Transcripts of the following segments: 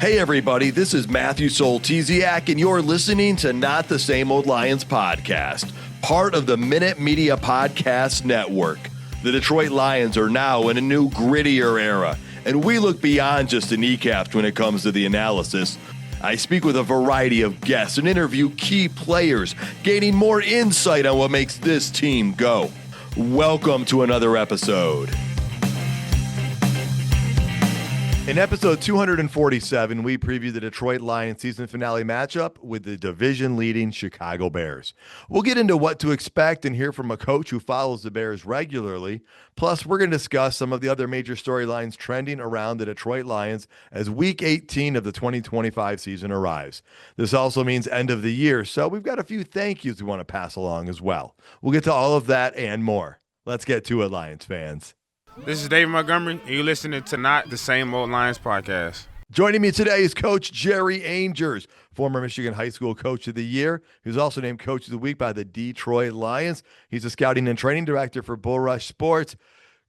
Hey everybody, this is Matthew Soltesiak, and you're listening to Not the Same Old Lions podcast, part of the Minute Media Podcast Network. The Detroit Lions are now in a new, grittier era, and we look beyond just the kneecaps when it comes to the analysis. I speak with a variety of guests and interview key players, gaining more insight on what makes this team go. Welcome to another episode. In episode 247, we preview the Detroit Lions season finale matchup with the division-leading Chicago Bears. We'll get into what to expect and hear from a coach who follows the Bears regularly. Plus, we're going to discuss some of the other major storylines trending around the Detroit Lions as Week 18 of the 2025 season arrives. This also means end of the year, so we've got a few thank yous we want to pass along as well. We'll get to all of that and more. Let's get to it, Lions fans. This is David Montgomery, and you're listening to Not the Same Old Lions podcast. Joining me today is Coach Jerry Angers, former Michigan High School Coach of the Year. He's also named Coach of the Week by the Detroit Lions. He's a scouting and training director for Bull Rush Sports.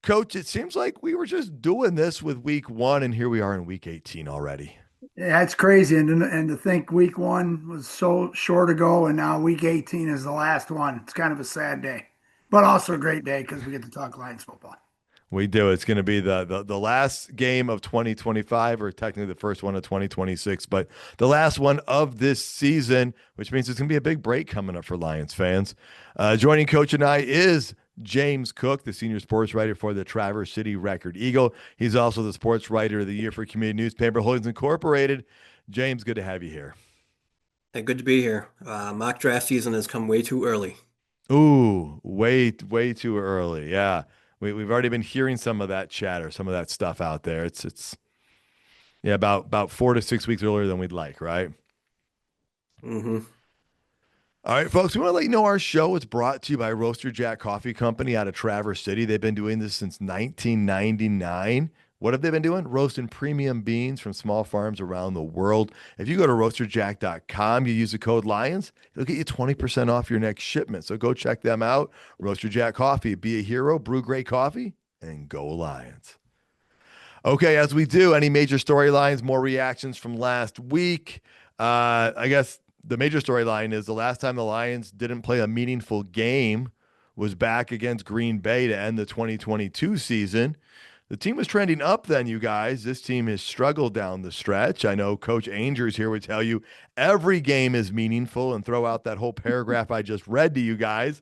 Coach, it seems like we were just doing this with Week 1, and here we are in Week 18 already. Yeah, it's crazy. And to think Week 1 was so short ago, and now Week 18 is the last one. It's kind of a sad day, but also a great day because we get to talk Lions football. We do. It's going to be the last game of 2025, or technically the first one of 2026, but the last one of this season, which means it's going to be a big break coming up for Lions fans. Joining Coach and I is James Cook, the senior sports writer for the Traverse City Record Eagle. He's also the sports writer of the year for community newspaper Holdings Incorporated. James, good to have you here. Hey, good to be here. Mock draft season has come way too early. Ooh, way too early. Yeah. We've already been hearing some of that chatter, some of that stuff out there. It's about 4 to 6 weeks earlier than we'd like, right? Mm-hmm. All right, folks, we want to let you know our show is brought to you by Roaster Jack Coffee Company out of Traverse City. They've been doing this since 1999. What have they been doing? Roasting premium beans from small farms around the world. If you go to roasterjack.com, you use the code LIONS, it'll get you 20% off your next shipment. So go check them out. Roaster Jack Coffee. Be a hero, brew great coffee, and go Lions. Okay, as we do, any major storylines, more reactions from last week. I guess the major storyline is the last time the Lions didn't play a meaningful game was back against Green Bay to end the 2022 season. The team was trending up then, you guys. This team has struggled down the stretch. I know Coach Angers here would tell you every game is meaningful and throw out that whole paragraph I just read to you guys.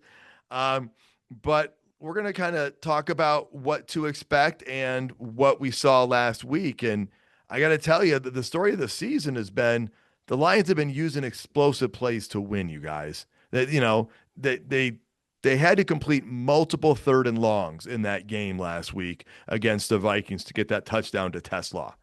But we're going to kind of talk about what to expect and what we saw last week. And I got to tell you that the story of the season has been the Lions have been using explosive plays to win, you guys. That, you know, they had to complete multiple 3rd and longs in that game last week against the Vikings to get that touchdown to Tesla.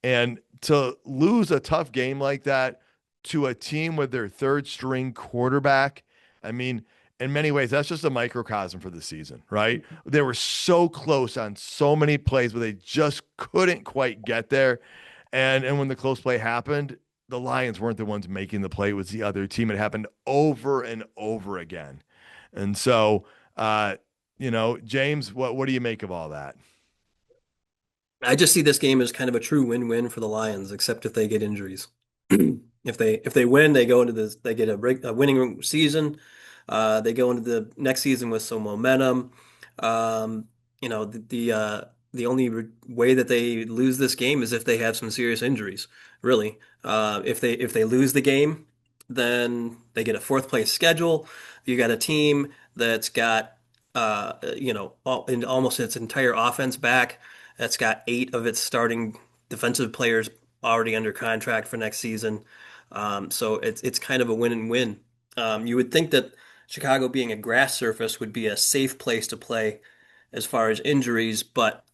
And to lose a tough game like that to a team with their 3rd string quarterback, I mean, in many ways, that's just a microcosm for the season, right? They were so close on so many plays, but they just couldn't quite get there. And when the close play happened, the Lions weren't the ones making the play. It was the other team. It happened over and over again. And so, James, what do you make of all that? I just see this game as kind of a true win-win for the Lions, except if they get injuries. If they win, they go into this, they get a winning season. They go into the next season with some momentum. The only way that they lose this game is if they have some serious injuries. Really, if they lose the game, then they get a 4th place schedule. You got a team that's got almost its entire offense back. That's got 8 of its starting defensive players already under contract for next season. So it's kind of a win and win. You would think that Chicago being a grass surface would be a safe place to play as far as injuries, but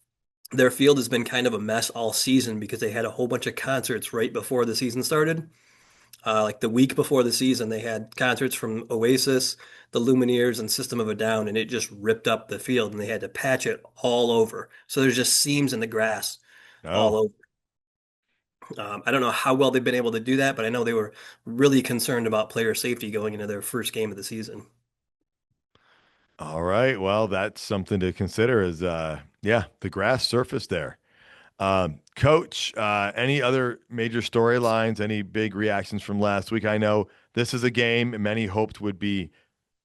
their field has been kind of a mess all season because they had a whole bunch of concerts right before the season started. Like the week before the season, they had concerts from Oasis, the Lumineers, and System of a Down, and it just ripped up the field, and they had to patch it all over. So there's just seams in the grass all over. I don't know how well they've been able to do that, but I know they were really concerned about player safety going into their first game of the season. All right. Well, that's something to consider is, the grass surface there. Coach, any other major storylines, any big reactions from last week? I know this is a game many hoped would be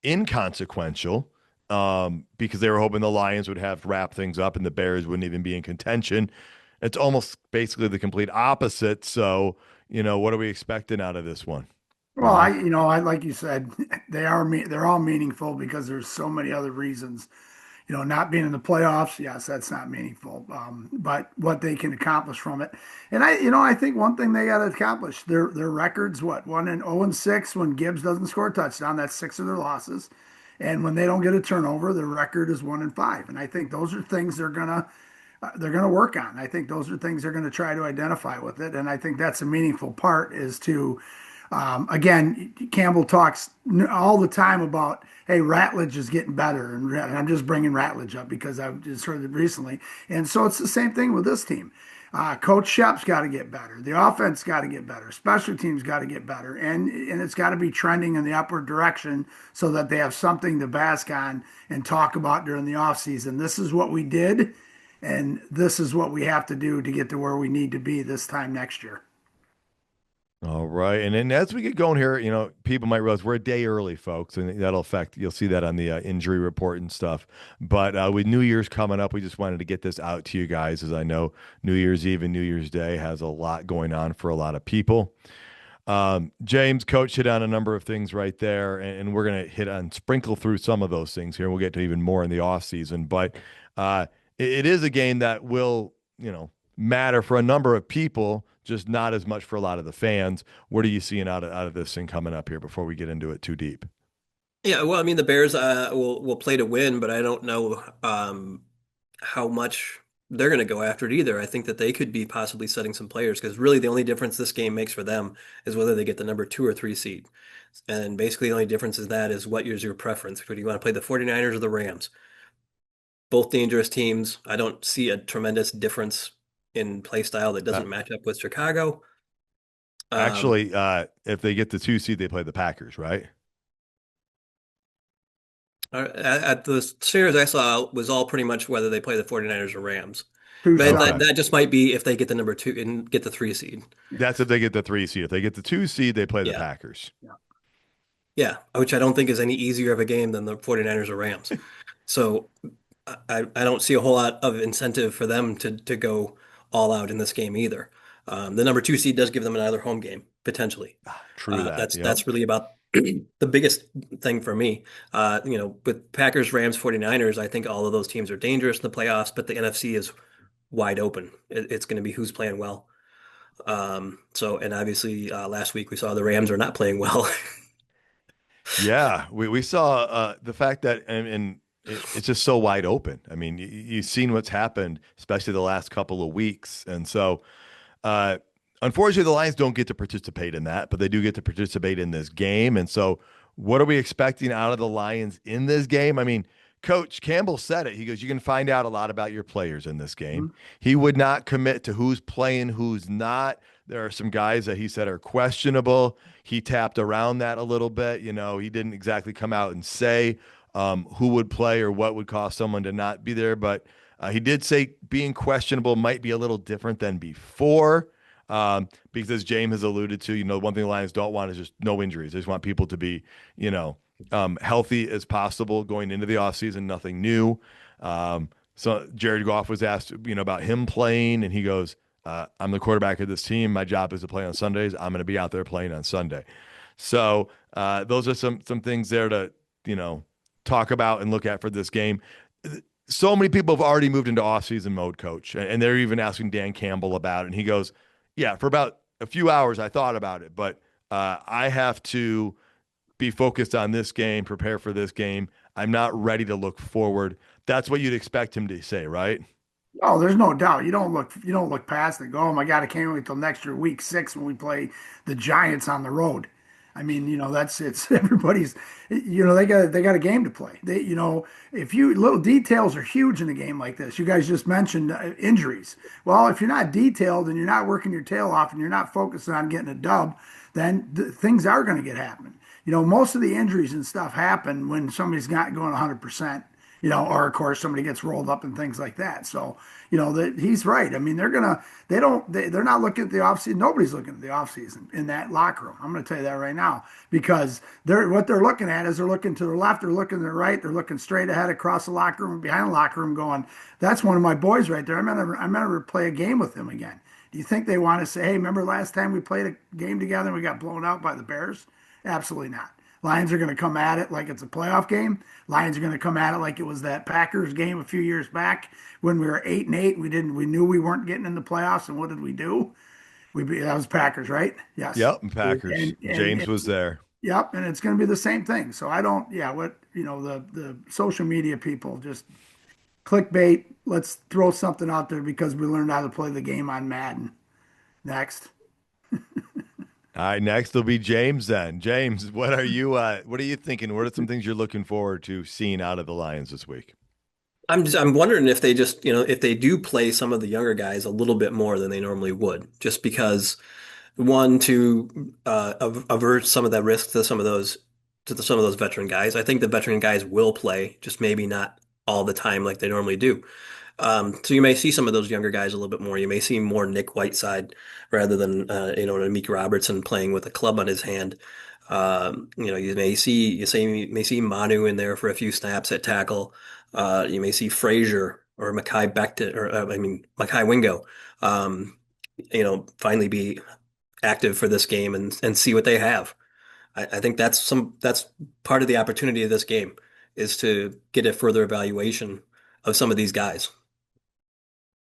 inconsequential because they were hoping the Lions would have to wrap things up and the Bears wouldn't even be in contention. It's almost basically the complete opposite. So, what are we expecting out of this one? Well, I like you said, they're all meaningful because there's so many other reasons. Not being in the playoffs, yes, that's not meaningful. But what they can accomplish from it, and I think one thing they got to accomplish their records. What 1-0-6 when Gibbs doesn't score a touchdown, that's 6 of their losses, and when they don't get a turnover, their record is 1-5. And I think those are things they're gonna work on. I think those are things they're gonna try to identify with it, and I think that's a meaningful part is to again, Campbell talks all the time about, hey, Ratledge is getting better. And I'm just bringing Ratledge up because I've just heard it recently. And so it's the same thing with this team. Coach Shep's got to get better. The offense got to get better. Special teams got to get better. And it's got to be trending in the upward direction so that they have something to bask on and talk about during the offseason. This is what we did, and this is what we have to do to get to where we need to be this time next year. All right. And then as we get going here, people might realize we're a day early, folks, and that'll affect, you'll see that on the injury report and stuff. But with New Year's coming up, we just wanted to get this out to you guys, as I know New Year's Eve and New Year's Day has a lot going on for a lot of people. James, Coach hit on a number of things right there, and we're going to sprinkle through some of those things here. We'll get to even more in the off season, but it is a game that will, matter for a number of people, just not as much for a lot of the fans. What are you seeing out of this thing coming up here before we get into it too deep? Yeah, well, I mean, the Bears will play to win, but I don't know how much they're going to go after it either. I think that they could be possibly setting some players because really the only difference this game makes for them is whether they get the number 2 or 3 seed. And basically the only difference is that is what is your preference. Do you want to play the 49ers or the Rams? Both dangerous teams. I don't see a tremendous difference in play style that doesn't match up with Chicago. Actually, if they get the 2 seed, they play the Packers, right? At the series I saw was all pretty much whether they play the 49ers or Rams. Two But shots. that just might be if they get the number 2 and get the 3 seed. That's if they get the 3 seed. If they get the 2 seed, they play the Yeah. Packers. Yeah, which I don't think is any easier of a game than the 49ers or Rams. So I don't see a whole lot of incentive for them to go all out in this game either. The number 2 seed does give them another home game potentially. True that. That's really about the biggest thing for me. With Packers, Rams, 49ers, I think all of those teams are dangerous in the playoffs, but the NFC is wide open. It's going to be who's playing well. And obviously last week we saw the Rams are not playing well. Yeah, we saw the fact that and it's just so wide open. I mean, you've seen what's happened, especially the last couple of weeks, and so unfortunately, the Lions don't get to participate in that, but they do get to participate in this game. And so, what are we expecting out of the Lions in this game? I mean, Coach Campbell said it. He goes, "You can find out a lot about your players in this game." Mm-hmm. He would not commit to who's playing, who's not. There are some guys that he said are questionable. He tapped around that a little bit. He didn't exactly come out and say who would play or what would cause someone to not be there, but he did say being questionable might be a little different than before. Because as James has alluded to, one thing the Lions don't want is just no injuries. They just want people to be, healthy as possible going into the offseason, nothing new. So Jared Goff was asked, about him playing, and he goes, I'm the quarterback of this team. My job is to play on Sundays. I'm going to be out there playing on Sunday. So those are some things there to, talk about and look at for this game. So many people have already moved into offseason mode, Coach, and they're even asking Dan Campbell about it. And he goes, yeah, for about a few hours, I thought about it, but I have to be focused on this game, prepare for this game. I'm not ready to look forward. That's what you'd expect him to say, right? Oh, there's no doubt. You don't look past it and go, oh my God, I can't wait till next year, week 6 when we play the Giants on the road. I mean, it's everybody's, they got a game to play. If little details are huge in a game like this. You guys just mentioned injuries. Well, if you're not detailed and you're not working your tail off and you're not focusing on getting a dub, then things are going to get happening. Most of the injuries and stuff happen when somebody's not going 100%. or of course somebody gets rolled up and things like that. So, he's right. I mean, they're not looking at the offseason. Nobody's looking at the offseason in that locker room. I'm going to tell you that right now, because what they're looking at is they're looking to their left, they're looking to their right, they're looking straight ahead across the locker room, behind the locker room, going, that's one of my boys right there. I'm gonna play a game with him again. Do you think they want to say, hey, remember last time we played a game together and we got blown out by the Bears? Absolutely not. Lions are going to come at it like it's a playoff game. Lions are going to come at it like it was that Packers game a few years back when we were 8-8. We knew we weren't getting in the playoffs, and what did we do? That was Packers, right? Yes. Yep, Packers. And James was there. Yep, and it's going to be the same thing. So I don't. Yeah, the social media people just clickbait. Let's throw something out there because we learned how to play the game on Madden. Next. All right, next will be James then. James, what are you thinking? What are some things you're looking forward to seeing out of the Lions this week? I'm wondering if they just, if they do play some of the younger guys a little bit more than they normally would, just because one, to avert some of that risk to some of those veteran guys. I think the veteran guys will play, just maybe not all the time like they normally do. So you may see some of those younger guys a little bit more. You may see more Nick Whiteside rather than Amik Robertson playing with a club on his hand. You may see Manu in there for a few snaps at tackle. You may see Frazier or Mekhi Becton, Mekhi Wingo, finally be active for this game and see what they have. I think that's part of the opportunity of this game, is to get a further evaluation of some of these guys.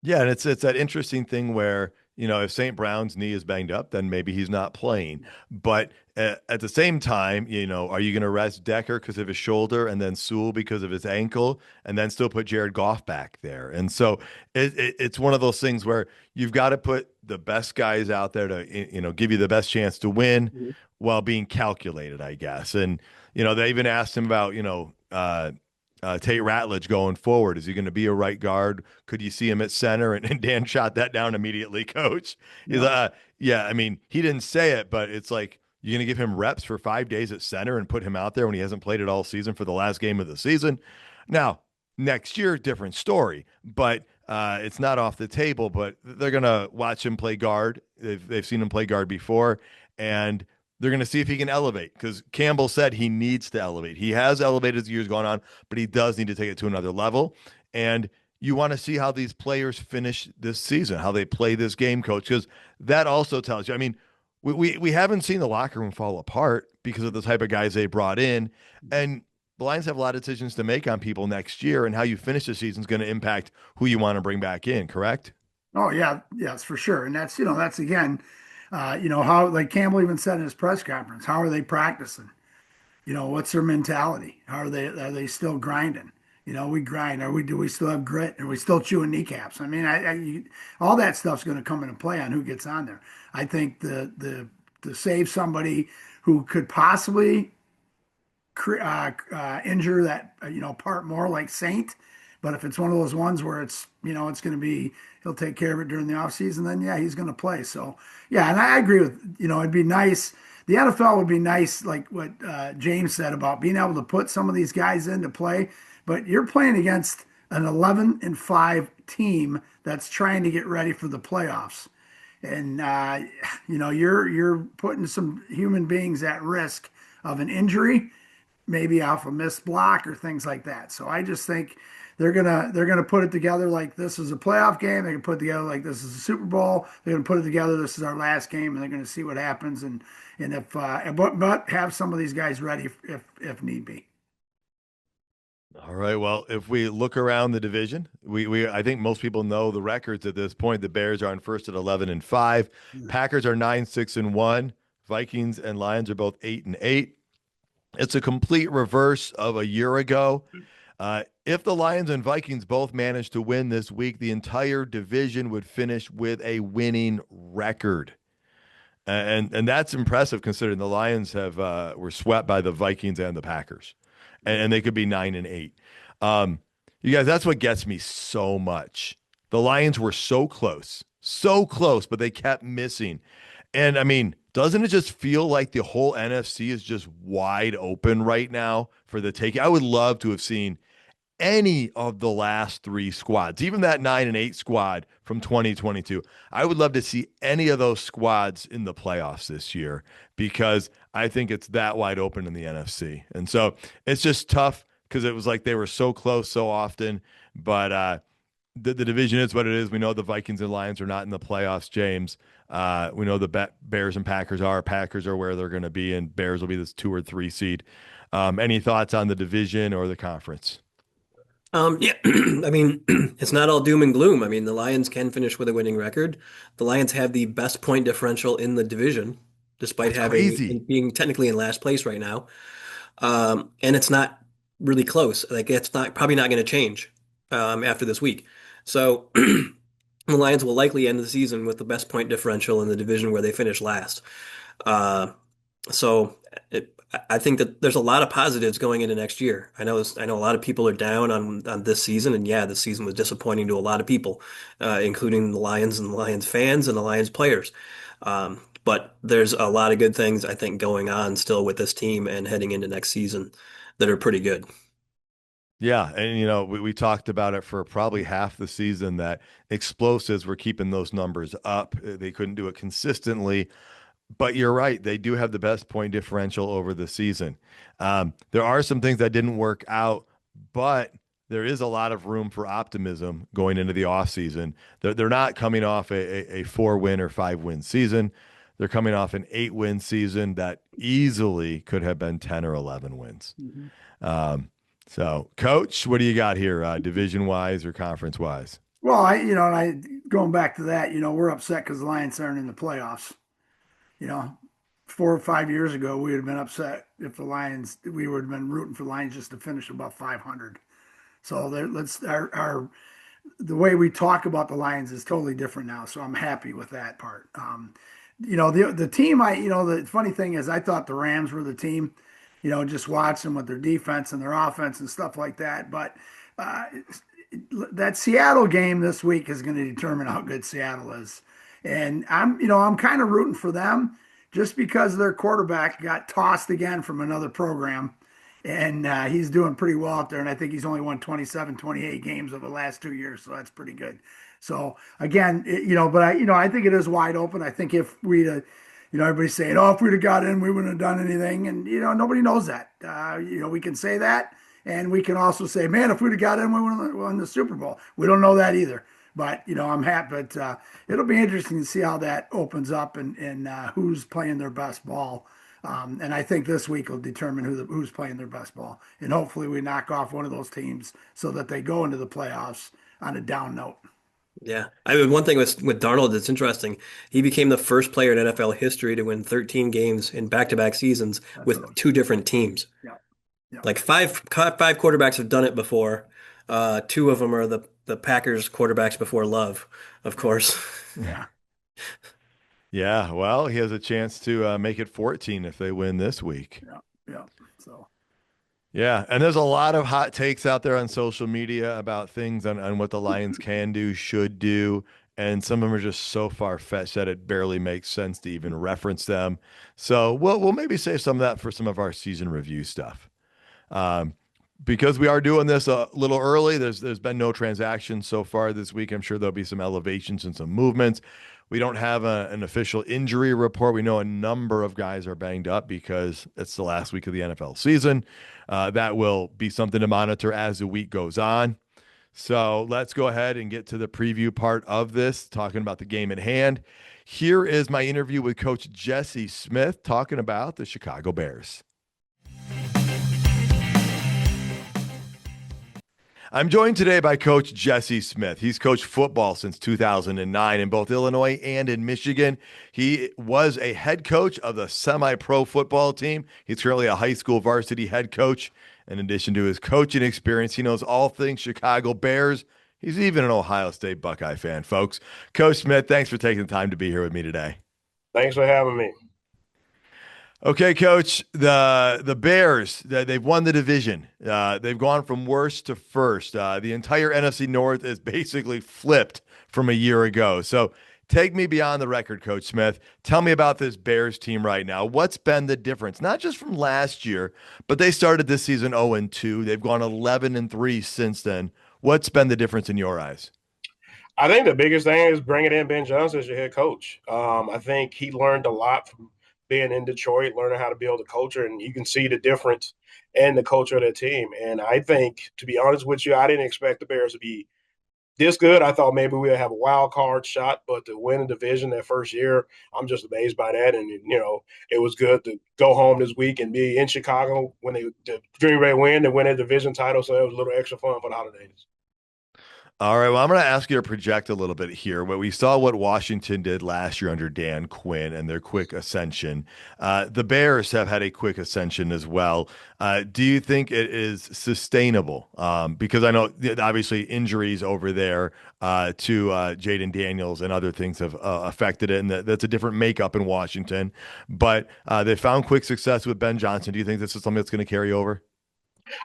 Yeah, and it's that interesting thing where, if St. Brown's knee is banged up, then maybe he's not playing. But at the same time, are you going to rest Decker because of his shoulder and then Sewell because of his ankle and then still put Jared Goff back there? And so it's one of those things where you've got to put the best guys out there to, give you the best chance to win while being calculated, I guess. And, they even asked him about, Tate Ratledge going forward. Is he going to be a right guard? Could you see him at center? And Dan shot that down immediately, coach. He's yeah, I mean, he didn't say it, but it's like, you're going to give him reps for 5 days at center and put him out there when he hasn't played it all season for the last game of the season. Now, next year, different story, but it's not off the table, but they're going to watch him play guard. They've seen him play guard before, and they're going to see if he can elevate, because Campbell said he needs to elevate. He has elevated as the years gone on, but he does need to take it to another level. And you want to see how these players finish this season, how they play this game, coach, because that also tells you. I mean, we haven't seen the locker room fall apart because of the type of guys they brought in. And the Lions have a lot of decisions to make on people next year, and how you finish the season is going to impact who you want to bring back in, correct? Oh, yeah. Yes, for sure. And that's again, how, like Campbell even said in his press conference, how are they practicing? What's their mentality? Are they still grinding? We grind. Do we still have grit? Are we still chewing kneecaps? I mean, all that stuff's going to come into play on who gets on there. I think to save somebody who could possibly injure that part more, like Saint. But if it's one of those ones where it's it's going to be, he'll take care of it during the offseason, then yeah, he's going to play. So yeah, and I agree with, it'd be nice. The NFL would be nice, like what James said about being able to put some of these guys into play. But you're playing against an 11-5 team that's trying to get ready for the playoffs, and you're putting some human beings at risk of an injury, maybe off a missed block or things like that. So I just think they're gonna put it together like this is a playoff game. They can put it together like this is a Super Bowl. They're gonna put it together. This is our last game, and they're gonna see what happens. And if but have some of these guys ready if need be. All right. Well, if we look around the division, I think most people know the records at this point. The Bears are on first at 11-5. Packers are 9-6-1. Vikings and Lions are both 8-8. It's a complete reverse of a year ago. If the Lions and Vikings both manage to win this week, the entire division would finish with a winning record. And that's impressive considering the Lions were swept by the Vikings and the Packers. And they could be 9-8. You guys, that's what gets me so much. The Lions were so close, but they kept missing. And I mean, doesn't it just feel like the whole NFC is just wide open right now for the taking? I would love to have seen any of the last three squads, even that 9-8 squad from 2022. I would love to see any of those squads in the playoffs this year because I think it's that wide open in the NFC. And so it's just tough because it was like they were so close so often. But the division is what it is. We know the Vikings and Lions are not in the playoffs, James. We know the Bears and Packers are. Packers are where they're going to be, and Bears will be this 2 or 3 seed. Any thoughts on the division or the conference? Yeah, I mean, it's not all doom and gloom. I mean, the Lions can finish with a winning record. The Lions have the best point differential in the division, despite That's crazy. being technically in last place right now. And it's not really close. Like it's not probably not going to change after this week. So the Lions will likely end the season with the best point differential in the division where they finished last. Uh, so I think that there's a lot of positives going into next year. I know a lot of people are down on this season, and yeah, this season was disappointing to a lot of people, including the Lions and the Lions fans and the Lions players. But there's a lot of good things I think going on still with this team and heading into next season that are pretty good. Yeah, and we talked about it for probably half the season that explosives were keeping those numbers up. They couldn't do it consistently, but you're right. They do have the best point differential over the season. There are some things that didn't work out, but there is a lot of room for optimism going into the offseason. They're not coming off a 4-win or 5-win season. They're coming off an 8-win season that easily could have been 10 or 11 wins. So, Coach, what do you got here, division-wise or conference-wise? Well, I going back to that, we're upset because the Lions aren't in the playoffs. You know, 4 or 5 years ago, we would have been upset if we would have been rooting for the Lions just to finish above 500. So the way we talk about the Lions is totally different now. So I'm happy with that part. The team, the funny thing is I thought the Rams were the team, just watching with their defense and their offense and stuff like that. But uh, that Seattle game this week is going to determine how good Seattle is. And I'm kind of rooting for them just because their quarterback got tossed again from another program. And he's doing pretty well out there. And I think he's only won 27, 28 games over the last 2 years. So that's pretty good. So again, I think it is wide open. I think if everybody's saying, oh, if we'd have got in, we wouldn't have done anything. And, nobody knows that. We can say that. And we can also say, man, if we'd have got in, we would have won the Super Bowl. We don't know that either. But, I'm happy. But it'll be interesting to see how that opens up and who's playing their best ball. And I think this week will determine who's playing their best ball. And hopefully we knock off one of those teams so that they go into the playoffs on a down note. Yeah. I mean, one thing with Darnold that's interesting, he became the first player in NFL history to win 13 games in back-to-back seasons with two different teams. Yeah. Yeah. Like five quarterbacks have done it before. Two of them are the Packers quarterbacks before Love, of course. Yeah. Yeah, well, he has a chance to make it 14 if they win this week. Yeah. Yeah. So. Yeah, and there's a lot of hot takes out there on social media about things on what the Lions can do, should do, and some of them are just so far-fetched that it barely makes sense to even reference them. So we'll maybe save some of that for some of our season review stuff. Because we are doing this a little early, there's been no transactions so far this week. I'm sure there'll be some elevations and some movements. We don't have an official injury report. We know a number of guys are banged up because it's the last week of the NFL season. That will be something to monitor as the week goes on. So let's go ahead and get to the preview part of this, talking about the game at hand. Here is my interview with Coach Jesse Smith talking about the Chicago Bears. I'm joined today by Coach Jesse Smith. He's coached football since 2009 in both Illinois and in Michigan. He was a head coach of the semi-pro football team. He's currently a high school varsity head coach. In addition to his coaching experience, he knows all things Chicago Bears. He's even an Ohio State Buckeye fan, folks. Coach Smith, thanks for taking the time to be here with me today. Thanks for having me. Okay, Coach, the Bears, they've won the division. They've gone from worst to first. The entire NFC North is basically flipped from a year ago. So Take me beyond the record, Coach Smith. Tell me about this Bears team right now. What's been the difference? Not just from last year, but they started this season 0-2. They've gone 11-3 since then. What's been the difference in your eyes? I think the biggest thing is bringing in Ben Johnson as your head coach. I think he learned a lot from being in Detroit, learning how to build a culture, and you can see the difference in the culture of their team. And I think, to be honest with you, I didn't expect the Bears to be this good. I thought maybe we would have a wild card shot, but to win a division that first year, I'm just amazed by that. And it was good to go home this week and be in Chicago when the Green Bay win and win a division title. So it was a little extra fun for the holidays. All right. Well, I'm going to ask you to project a little bit here. What we saw what Washington did last year under Dan Quinn and their quick ascension. The Bears have had a quick ascension as well. Do you think it is sustainable? Because I know obviously injuries over there to Jaden Daniels and other things have affected it, and that's a different makeup in Washington. But they found quick success with Ben Johnson. Do you think this is something that's going to carry over?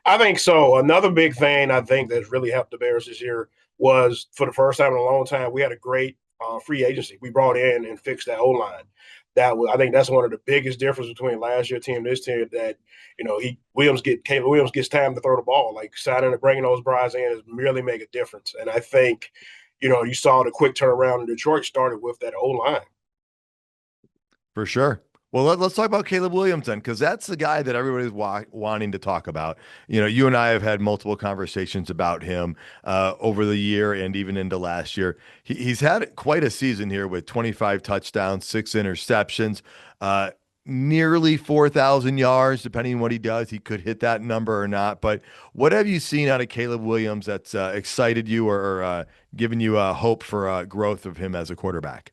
I think so. Another big thing I think that's really helped the Bears this year was for the first time in a long time, we had a great free agency. We brought in and fixed that O line. I think that's one of the biggest differences between last year's team and this team. That Caleb Williams gets time to throw the ball. Like signing and bringing those guys in is really make a difference. And I think you saw the quick turnaround in Detroit started with that O line. For sure. Well, let's talk about Caleb Williams then, because that's the guy that everybody's wanting to talk about. You and I have had multiple conversations about him over the year and even into last year. He's had quite a season here with 25 touchdowns, 6 interceptions, nearly 4,000 yards, depending on what he does. He could hit that number or not. But what have you seen out of Caleb Williams that's excited you or given you hope for growth of him as a quarterback?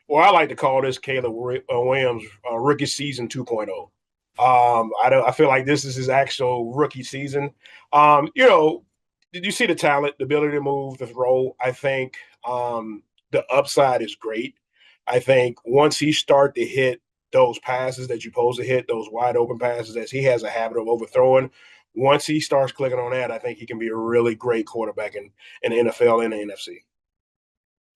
Well, I like to call this Caleb Williams rookie season 2.0. I feel like this is his actual rookie season. Did you see the talent, the ability to move, the throw? I think the upside is great. I think once he start to hit those passes that you're supposed to hit, those wide open passes that he has a habit of overthrowing, once he starts clicking on that, I think he can be a really great quarterback in the NFL and the NFC.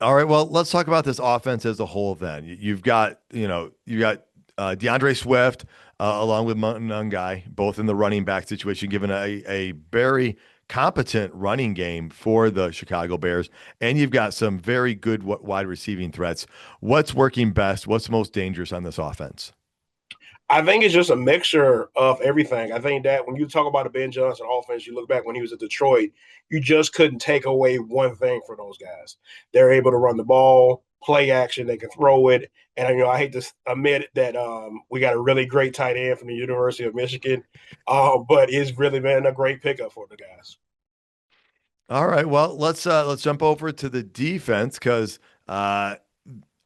All right. Well, let's talk about this offense as a whole then. You've got DeAndre Swift along with Mungai, both in the running back situation, given a very competent running game for the Chicago Bears. And you've got some very good wide receiving threats. What's working best? What's most dangerous on this offense? I think it's just a mixture of everything. I think that when you talk about the Ben Johnson offense, you look back when he was at Detroit, you just couldn't take away one thing for those guys. They're able to run the ball, play action, they can throw it. And, I hate to admit that we got a really great tight end from the University of Michigan, but it's really been a great pickup for the guys. All right. Well, let's jump over to the defense because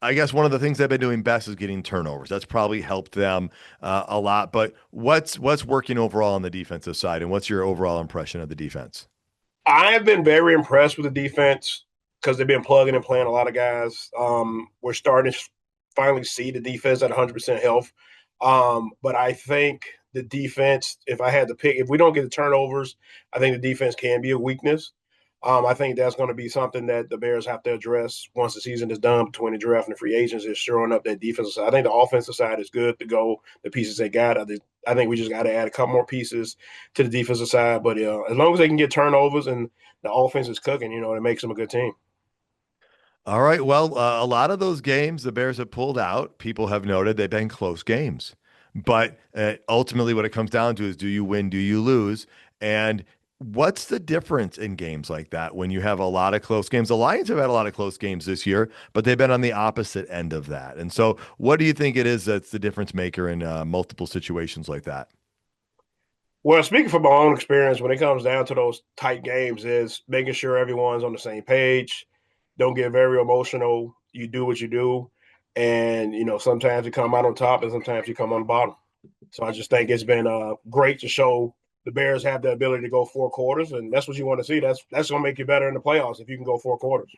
I guess one of the things they've been doing best is getting turnovers. That's probably helped them a lot. But what's working overall on the defensive side, and what's your overall impression of the defense? I have been very impressed with the defense because they've been plugging and playing a lot of guys. We're starting to finally see the defense at 100% health. But I think the defense, if I had to pick, if we don't get the turnovers, I think the defense can be a weakness. I think that's going to be something that the Bears have to address once the season is done between the draft and the free agents is showing up that defensive side. I think the offensive side is good to go, the pieces they got. I think we just got to add a couple more pieces to the defensive side. But as long as they can get turnovers and the offense is cooking, it makes them a good team. All right. Well, a lot of those games the Bears have pulled out, people have noted they've been close games. But ultimately what it comes down to is do you win, do you lose? And what's the difference in games like that when you have a lot of close games? The Lions have had a lot of close games this year, but they've been on the opposite end of that. And so what do you think it is that's the difference maker in multiple situations like that? Well, speaking from my own experience, when it comes down to those tight games, is making sure everyone's on the same page. Don't get very emotional. You do what you do. And, sometimes you come out on top and sometimes you come on the bottom. So I just think it's been great to show the Bears have the ability to go 4 quarters, and that's what you want to see. That's going to make you better in the playoffs if you can go 4 quarters.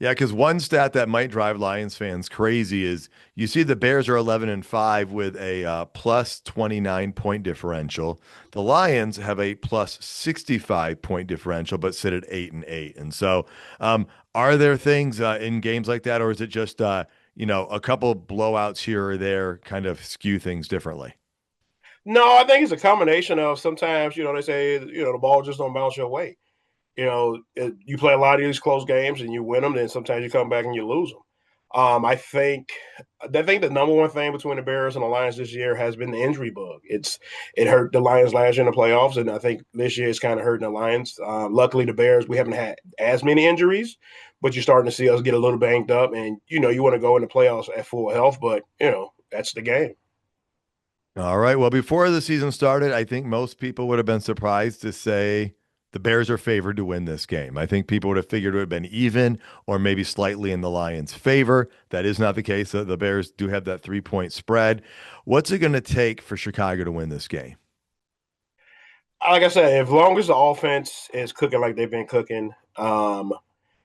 Yeah, because one stat that might drive Lions fans crazy is you see the Bears are 11-5 with a plus 29 point differential. The Lions have a plus 65 point differential, but sit at 8-8. And so, are there things in games like that, or is it just a couple blowouts here or there kind of skew things differently? No, I think it's a combination of sometimes, they say, the ball just don't bounce your way. You play a lot of these close games and you win them, then sometimes you come back and you lose them. I think the number one thing between the Bears and the Lions this year has been the injury bug. It hurt the Lions last year in the playoffs, and I think this year it's kind of hurting the Lions. Luckily, the Bears, we haven't had as many injuries, but you're starting to see us get a little banged up, and you want to go in the playoffs at full health, but that's the game. All right. Well, before the season started, I think most people would have been surprised to say the Bears are favored to win this game. I think people would have figured it would have been even or maybe slightly in the Lions' favor. That is not the case. The Bears do have that 3-point spread. What's it going to take for Chicago to win this game? Like I said, as long as the offense is cooking like they've been cooking,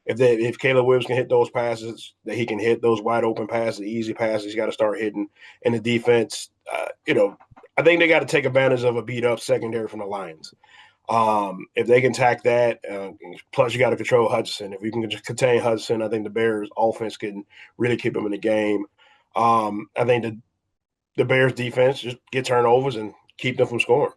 if Caleb Williams can hit those passes, that he can hit those wide open passes, easy passes, he's got to start hitting. And the defense, I think they got to take advantage of a beat up secondary from the Lions. If they can tack that, plus you got to control Hudson. If we can just contain Hudson, I think the Bears offense can really keep them in the game. I think the Bears defense just get turnovers and keep them from scoring.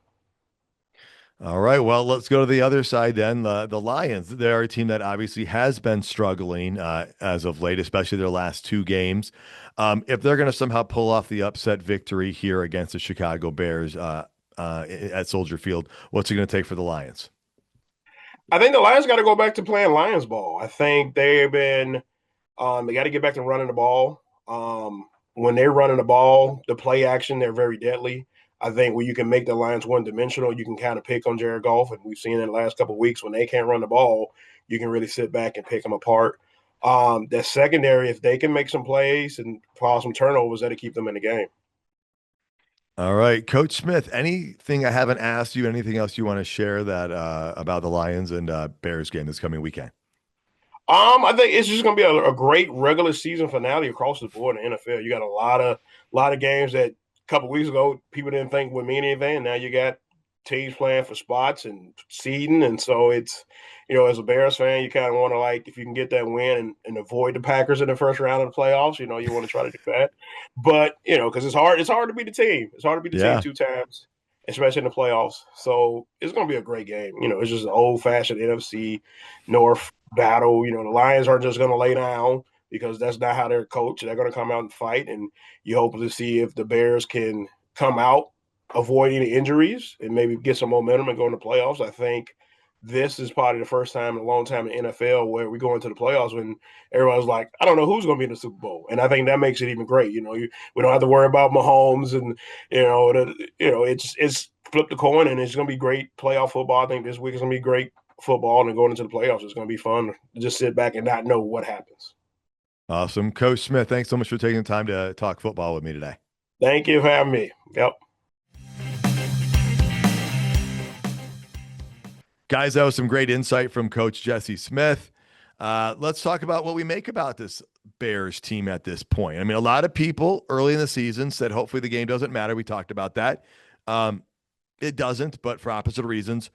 All right. Well, let's go to the other side then. The Lions, they're a team that obviously has been struggling as of late, especially their last two games. If they're going to somehow pull off the upset victory here against the Chicago Bears at Soldier Field, what's it going to take for the Lions? I think the Lions got to go back to playing Lions ball. I think they've been they got to get back to running the ball. When they're running the ball, the play action, they're very deadly. I think when you can make the Lions one-dimensional, you can kind of pick on Jared Goff, and we've seen in the last couple of weeks when they can't run the ball, you can really sit back and pick them apart. That secondary, if they can make some plays and cause some turnovers, that'll keep them in the game. All right, Coach Smith, anything I haven't asked you, anything else you want to share that about the Lions and Bears game this coming weekend? I think it's just going to be a great regular season finale across the board in the NFL. You got a lot of games that a couple weeks ago people didn't think would mean anything. And now you got teams playing for spots and seeding, and so it's as a Bears fan, you kind of want to, if you can get that win and avoid the Packers in the first round of the playoffs, you want to try to do that. But because it's hard to beat the team. It's hard to beat the team two times, especially in the playoffs. So it's going to be a great game. It's just an old-fashioned NFC North battle. The Lions aren't just going to lay down because that's not how they're coached. They're going to come out and fight, and you hope to see if the Bears can come out, avoid any injuries, and maybe get some momentum and go into the playoffs. I think this is probably the first time in a long time in the NFL where we go into the playoffs when everyone's like, I don't know who's going to be in the Super Bowl. And I think that makes it even great. We don't have to worry about Mahomes and, it's flip the coin, and it's going to be great playoff football. I think this week is going to be great football, and going into the playoffs, it's going to be fun to just sit back and not know what happens. Awesome. Coach Smith, thanks so much for taking the time to talk football with me today. Thank you for having me. Yep. Guys, that was some great insight from Coach Jesse Smith. Let's talk about what we make about this Bears team at this point. I mean, a lot of people early in the season said hopefully the game doesn't matter. We talked about that. It doesn't, but for opposite reasons.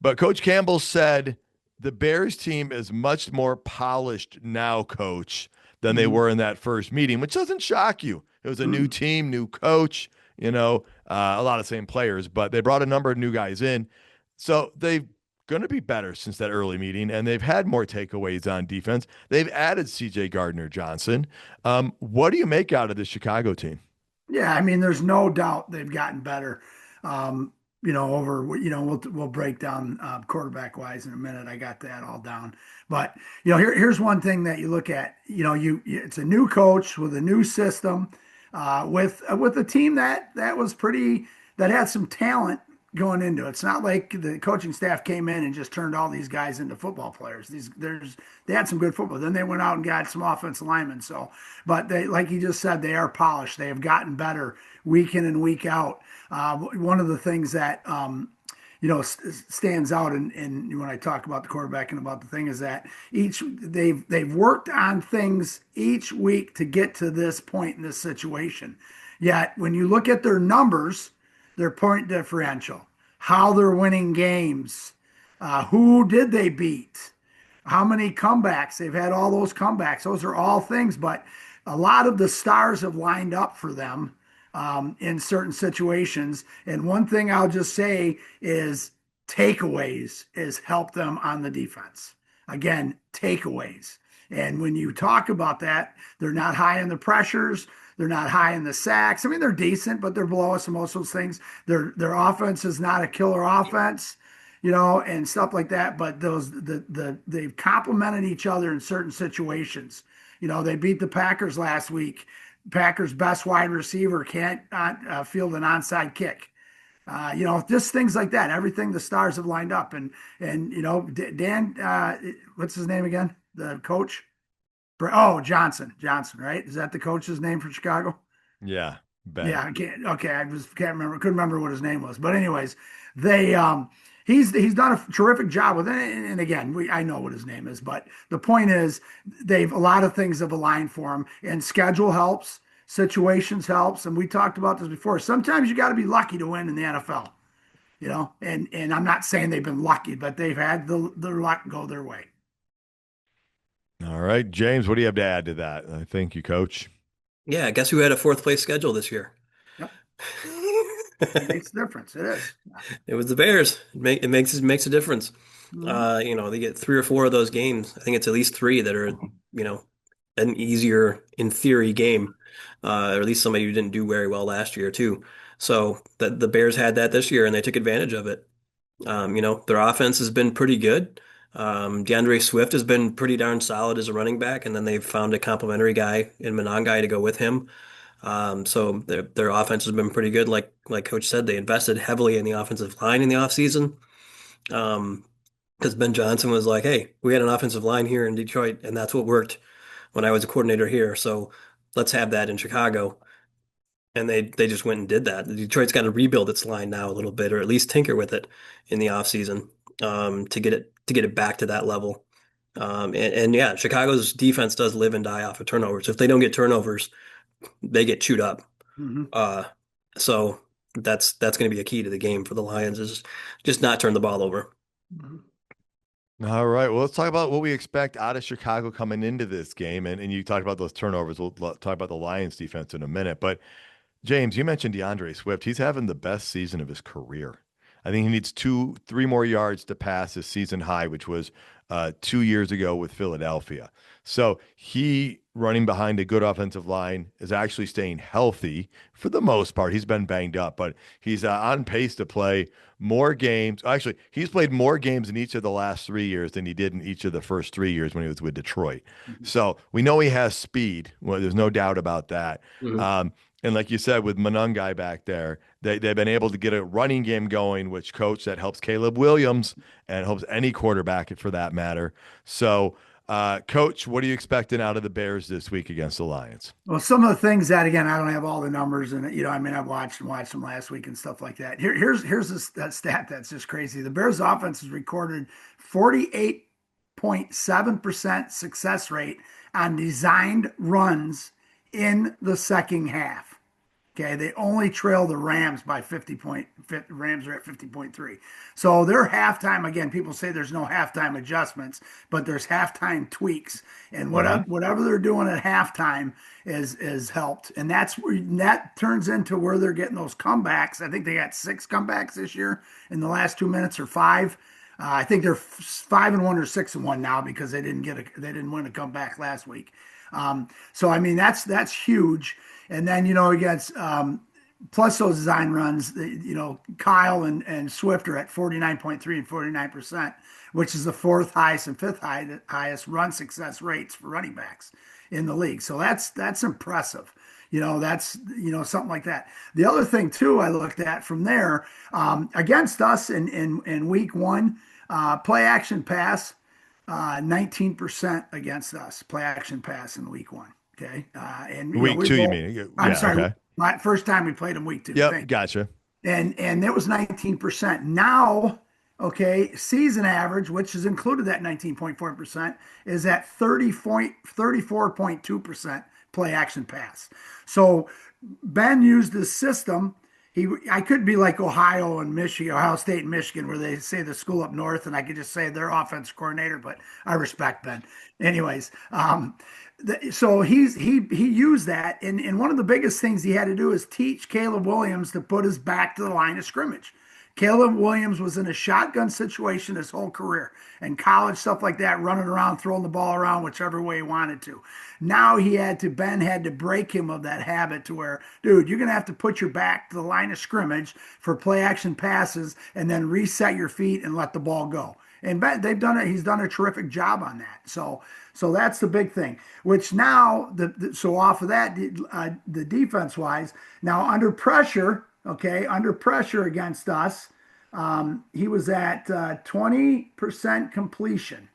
But Coach Campbell said the Bears team is much more polished now, Coach, than they were in that first meeting, which doesn't shock you. It was a new team, new coach, a lot of same players, but they brought a number of new guys in. So they've going to be better since that early meeting, and they've had more takeaways on defense. They've added C.J. Gardner-Johnson. What do you make out of the Chicago team? Yeah, I mean, there's no doubt they've gotten better. We'll break down quarterback wise in a minute. I got that all down. But here's one thing that you look at. It's a new coach with a new system, with a team that had some talent going into it. It's not like the coaching staff came in and just turned all these guys into football players. They had some good football. Then they went out and got some offensive linemen. But they, like you just said, they are polished. They have gotten better week in and week out. One of the things that stands out. And when I talk about the quarterback and about the thing is that they've worked on things each week to get to this point in this situation. Yet when you look at their numbers, their point differential, how they're winning games, who did they beat, how many comebacks they've had, all those comebacks. Those are all things, but a lot of the stars have lined up for them in certain situations. And one thing I'll just say is takeaways has helped them on the defense. Again, takeaways. And when you talk about that, they're not high in the pressures. They're not high in the sacks. I mean, they're decent, but they're below us in most of those things. Their offense is not a killer offense, and stuff like that. But they've complemented each other in certain situations. They beat the Packers last week. Packers' best wide receiver can't field an onside kick. Just things like that. Everything the stars have lined up, and Dan, what's his name again? The coach? Oh, Johnson, right? Is that the coach's name for Chicago? Yeah, Ben. Yeah, I can't. Okay, I just can't remember. Couldn't remember what his name was. But anyways, they he's done a terrific job with it. And again, I know what his name is, but the point is, a lot of things have aligned for him, and schedule helps, situations helps, and we talked about this before. Sometimes you got to be lucky to win in the NFL, and I'm not saying they've been lucky, but they've had their luck go their way. All right, James, what do you have to add to that? Thank you, Coach. Yeah, guess who had a fourth place schedule this year? Yep. It makes a difference. It is. It was the Bears. It makes a difference. Mhm. They get 3 or 4 of those games. I think it's at least 3 that are, an easier in theory game, or at least somebody who didn't do very well last year too. So the Bears had that this year and they took advantage of it. Their offense has been pretty good. DeAndre Swift has been pretty darn solid as a running back, and then they've found a complimentary guy in Monangai to go with him. So their offense has been pretty good. Like Coach said, they invested heavily in the offensive line in the offseason. Because Ben Johnson was like, "Hey, we had an offensive line here in Detroit, and that's what worked when I was a coordinator here. So let's have that in Chicago." And they just went and did that. Detroit's got to rebuild its line now a little bit, or at least tinker with it in the offseason, to get it back to that level. And yeah, Chicago's defense does live and die off of turnovers. If they don't get turnovers, they get chewed up. Mhm. So that's going to be a key to the game for the Lions, is just not turn the ball over. Mhm. All right. Well, let's talk about what we expect out of Chicago coming into this game. And you talked about those turnovers. We'll talk about the Lions defense in a minute. But James, you mentioned DeAndre Swift. He's having the best season of his career. I think he needs 3 more yards to pass his season high, which was 2 years ago with Philadelphia. So he, running behind a good offensive line, is actually staying healthy for the most part. He's been banged up, but he's on pace to play more games. Actually, he's played more games in each of the last 3 years than he did in each of the first 3 years when he was with Detroit. So we know he has speed. Well, there's no doubt about that. Mhm. And like you said, with Monangai back there, they've been able to get a running game going, which that helps Caleb Williams and helps any quarterback for that matter. So, Coach, what are you expecting out of the Bears this week against the Lions? Well, some of the things that, again, I don't have all the numbers, and I've watched them last week and stuff like that. Here's that stat that's just crazy. The Bears offense has recorded 48.7% success rate on designed runs in the second half. Okay, they only trail the Rams by 50 point. Rams are at 50.3. So their halftime, again, people say there's no halftime adjustments, but there's halftime tweaks, and whatever they're doing at halftime is helped, and that turns into where they're getting those comebacks. I think they got 6 comebacks this year in the last 2 minutes, or 5. I think they're 5-1 or 6-1 now because they didn't win a comeback last week. So I mean that's huge. And then against plus those design runs, Kyle and Swift are at 49.3 and 49%, which is the 4th highest and 5th highest run success rates for running backs in the league. So that's impressive. That's something like that. The other thing too I looked at from there, against us in week 1, play action pass, 19% against us, play action pass in week 1. Okay. And Week 2, you mean? I'm Yeah, sorry. okay. My first time we played them week 2. Yep, gotcha. and it was 19%. Now, okay, season average, which has included that 19.4%, is at 34.2% play action pass. So Ben used this system. I could be like Ohio and Michigan, Ohio State and Michigan, where they say the school up north, and I could just say their offense coordinator, but I respect Ben. Anyways, so he used that, and one of the biggest things he had to do is teach Caleb Williams to put his back to the line of scrimmage. Caleb Williams was in a shotgun situation his whole career and college stuff like that, running around, throwing the ball around whichever way he wanted to. Now Ben had to break him of that habit to where, dude, you're going to have to put your back to the line of scrimmage for play action passes and then reset your feet and let the ball go. And Ben, they've done it. He's done a terrific job on that. So that's the big thing. Which now, so off of that, the defense wise, now under pressure, okay, under pressure against us, he was at 20% completion.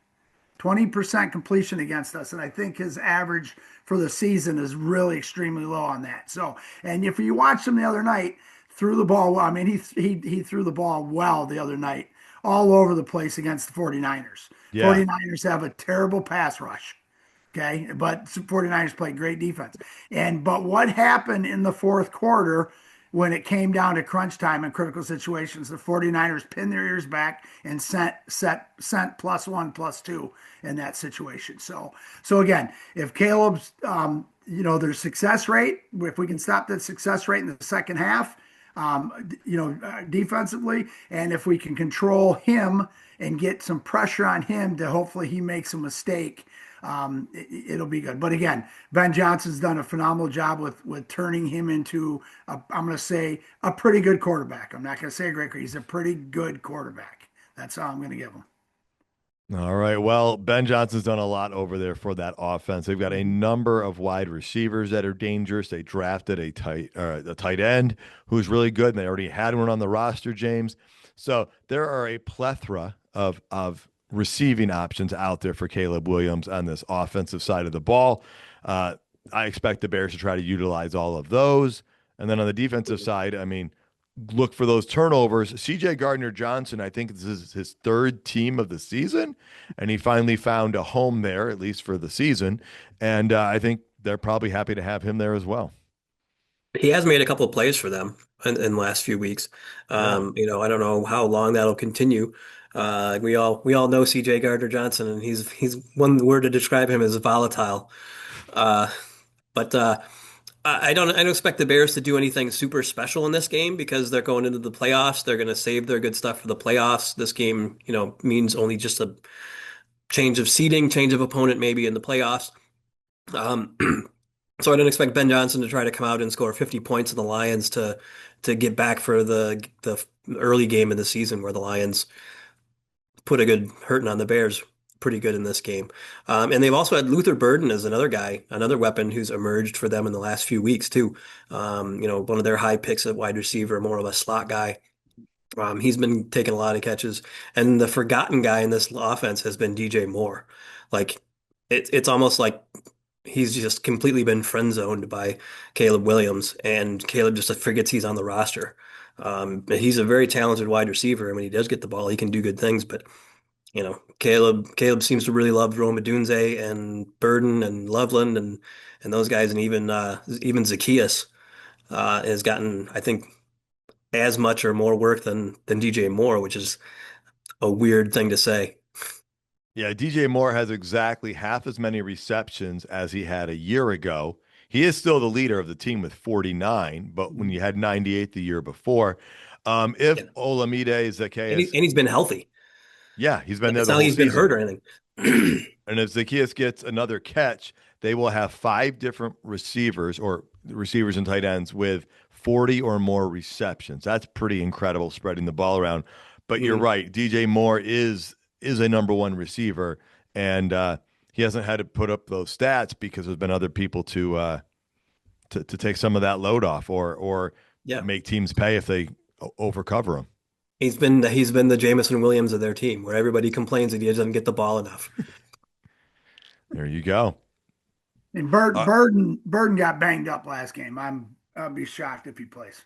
20% completion against us. And I think his average for the season is really extremely low on that. So, and if you watched him the other night, threw the ball well. I mean, he threw the ball well the other night, all over the place against the 49ers. Yeah. 49ers have a terrible pass rush. Okay. But 49ers play great defense. But what happened in the fourth quarter when it came down to crunch time in critical situations, the 49ers pinned their ears back and sent +1, +2 in that situation. So again, if Caleb's, their success rate, if we can stop that success rate in the second half, defensively, and if we can control him and get some pressure on him to hopefully he makes a mistake, it'll be good. But again, Ben Johnson's done a phenomenal job with turning him into I'm going to say a pretty good quarterback. I'm not going to say a great. He's a pretty good quarterback. That's all I'm going to give him. All right. Well, Ben Johnson's done a lot over there for that offense. They've got a number of wide receivers that are dangerous. They drafted a tight end who's really good, and they already had one on the roster, James. So there are a plethora of receiving options out there for Caleb Williams on this offensive side of the ball. I expect the Bears to try to utilize all of those. And then on the defensive side, I mean, look for those turnovers. CJ Gardner-Johnson, I think this is his third team of the season, and he finally found a home there, at least for the season. And I think they're probably happy to have him there as well. He has made a couple of plays for them in the last few weeks. I don't know how long that'll continue. We all know CJ Gardner-Johnson, and he's one word to describe him is volatile. But I don't expect the Bears to do anything super special in this game because they're going into the playoffs. They're going to save their good stuff for the playoffs. This game, means only just a change of seeding, change of opponent maybe in the playoffs. So I don't expect Ben Johnson to try to come out and score 50 points in the Lions to get back for the early game of the season where the Lions put a good hurting on the Bears pretty good in this game. And they've also had Luther Burden as another guy, another weapon who's emerged for them in the last few weeks too. One of their high picks at wide receiver, more of a slot guy. He's been taking a lot of catches. And the forgotten guy in this offense has been DJ Moore. Like it's almost like he's just completely been friend zoned by Caleb Williams, and Caleb just forgets he's on the roster. He's a very talented wide receiver, and when he does get the ball, he can do good things. But Caleb seems to really love Rome Odunze and Burden and Loveland and those guys, and even Zacchaeus has gotten, I think, as much or more work than DJ Moore, which is a weird thing to say. Yeah, DJ Moore has exactly half as many receptions as he had a year ago. He is still the leader of the team with 49, but when you had 98 the year before, if Olamide Zacchaeus and he's been healthy. Yeah, he's been there It's the not whole like he's been season. hurt or anything. And if Zacchaeus gets another catch, they will have 5 different receivers and tight ends with 40 or more receptions. That's pretty incredible, spreading the ball around. But you're right, DJ Moore is a number one receiver, and he hasn't had to put up those stats because there's been other people to take some of that load off or make teams pay if they overcover him. He's been the Jameson Williams of their team, where everybody complains that he doesn't get the ball enough. There you go. And Burden got banged up last game. I'll be shocked if he plays.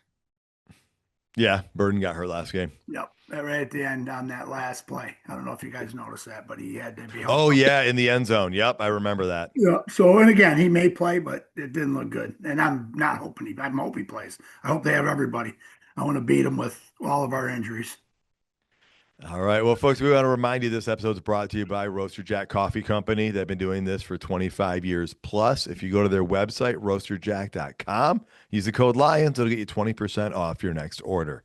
Yeah, Burden got hurt last game. Yep, right at the end on that last play. I don't know if you guys noticed that, but he had to be helped Oh out. yeah, in the end zone. Yep, I remember that. Yeah. So, and again, he may play, but it didn't look good. And I'm not hoping I hope he plays. I hope they have everybody. I want to beat him with all of our injuries. All right. Well, folks, we want to remind you this episode is brought to you by Roaster Jack Coffee Company. They've been doing this for 25 years plus. If you go to their website, roasterjack.com, use the code LIONS, it'll get you 20% off your next order.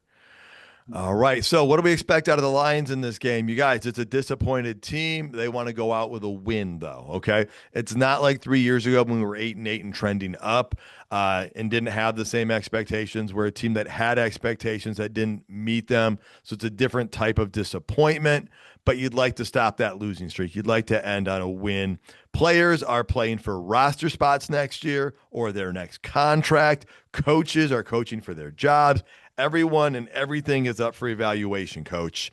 All right. So, what do we expect out of the Lions in this game? You guys, it's a disappointed team. They want to go out with a win, though. Okay. It's not like 3 years ago when we were 8-8 and trending up and didn't have the same expectations. We're a team that had expectations that didn't meet them. So, it's a different type of disappointment, but you'd like to stop that losing streak. You'd like to end on a win. Players are playing for roster spots next year or their next contract. Coaches are coaching for their jobs. Everyone and everything is up for evaluation, Coach,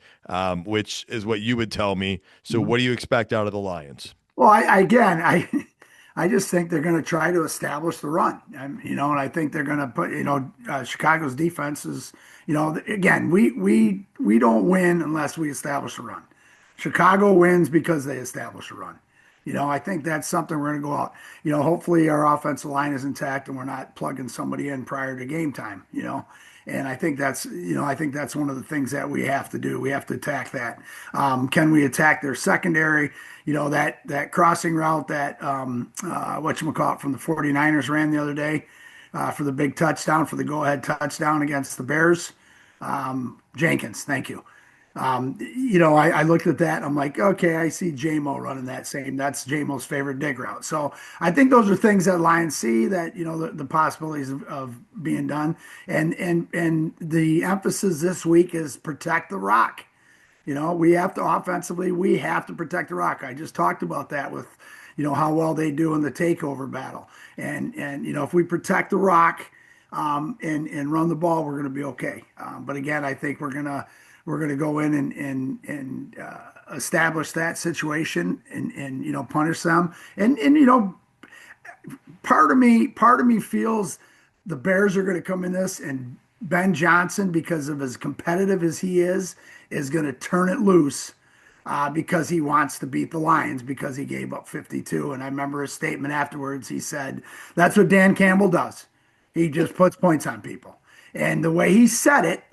which is what you would tell me. So, what do you expect out of the Lions? Well, I just think they're going to try to establish the run. And I think they're going to put, Chicago's defense is, again, we don't win unless we establish a run. Chicago wins because they establish a run. I think that's something we're going to go out. Hopefully our offensive line is intact and we're not plugging somebody in prior to game time. And I think that's one of the things that we have to do. We have to attack that. Can we attack their secondary? That crossing route that whatchamacallit from the 49ers ran the other day for the big touchdown, for the go-ahead touchdown against the Bears. Jenkins, thank you. I looked at that. I'm like, okay, I see JMO running that same. That's JMO's favorite dig route. So I think those are things that Lions see that, the possibilities of being done. And the emphasis this week is protect the rock. We have to offensively, we have to protect the rock. I just talked about that with, how well they do in the takeover battle. And if we protect the rock and run the ball, we're going to be okay. But again, I think we're going to go in and establish that situation and punish them. And part of me feels the Bears are going to come in this, and Ben Johnson, because of as competitive as he is going to turn it loose because he wants to beat the Lions because he gave up 52. And I remember his statement afterwards. He said, "That's what Dan Campbell does. He just puts points on people." And the way he said it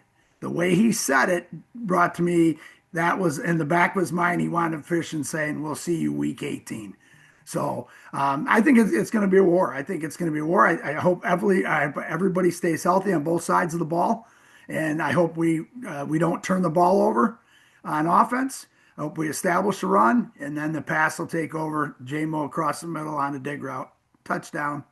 brought to me, that was in the back of his mind. He wanted to fish and saying, "We'll see you week 18." So I think it's going to be a war. I think it's going to be a war. I hope everybody stays healthy on both sides of the ball, and I hope we don't turn the ball over on offense. I hope we establish a run, and then the pass will take over. JMO across the middle on a dig route, touchdown.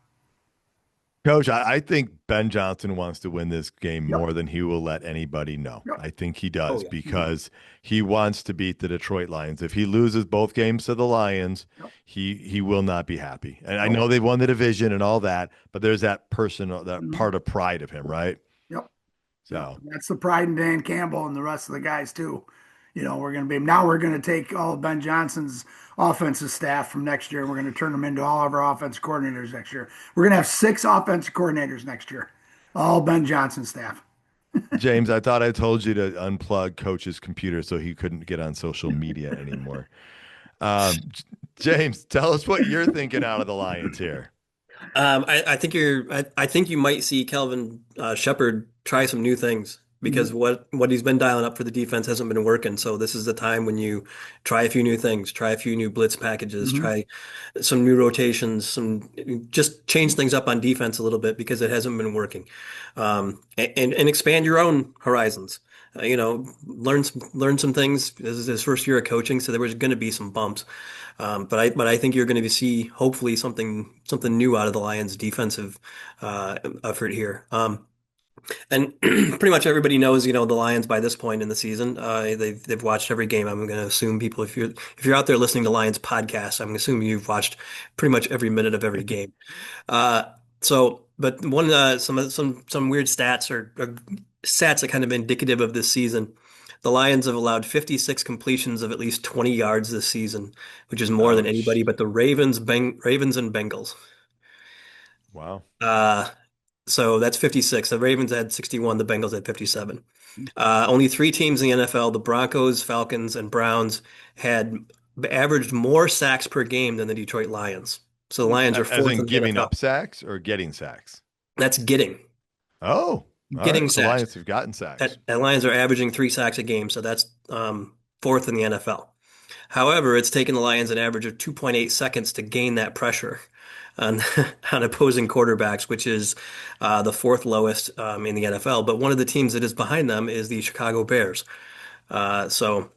Coach, I think Ben Johnson wants to win this game Yep. more than he will let anybody know. Yep. I think he does yeah. because he wants to beat the Detroit Lions. If he loses both games to the Lions, Yep. he will not be happy. And I know they've won the division and all that, but there's that personal, that part of pride of him, right? Yep. So That's the pride in Dan Campbell and the rest of the guys too. We're going to take all of Ben Johnson's offensive staff from next year, and we're going to turn them into all of our offensive coordinators next year. We're going to have 6 offensive coordinators next year, all Ben Johnson staff. James, I thought I told you to unplug Coach's computer so he couldn't get on social media anymore. James, tell us what you're thinking out of the Lions here. I think I think you might see Kelvin Shepard try some new things because what he's been dialing up for the defense hasn't been working. So this is the time when you try a few new things, try a few new blitz packages, try some new rotations, just change things up on defense a little bit because it hasn't been working, and expand your own horizons. Learn some things. This is his first year of coaching, so there was going to be some bumps. But I think you're going to see hopefully something new out of the Lions' defensive effort here. And pretty much everybody knows, the Lions by this point in the season. They've watched every game. I'm going to assume people, if you're out there listening to Lions podcasts, I'm assuming you've watched pretty much every minute of every game. But some weird stats or stats that kind of indicative of this season. The Lions have allowed 56 completions of at least 20 yards this season, which is more than anybody but the Ravens and Bengals. Wow. So that's 56. The Ravens had 61. The Bengals had 57. Only three teams in the NFL, the Broncos, Falcons, and Browns, had averaged more sacks per game than the Detroit Lions. So the Lions are As fourth in in the giving NFL. up sacks or getting sacks? That's Oh, all getting right. So sacks. Lions have gotten sacks. And Lions are averaging 3 sacks a game, so that's fourth in the NFL. However, it's taken the Lions an average of 2.8 seconds to gain that pressure on on opposing quarterbacks, which is the fourth lowest in the NFL. But one of the teams that is behind them is the Chicago Bears. The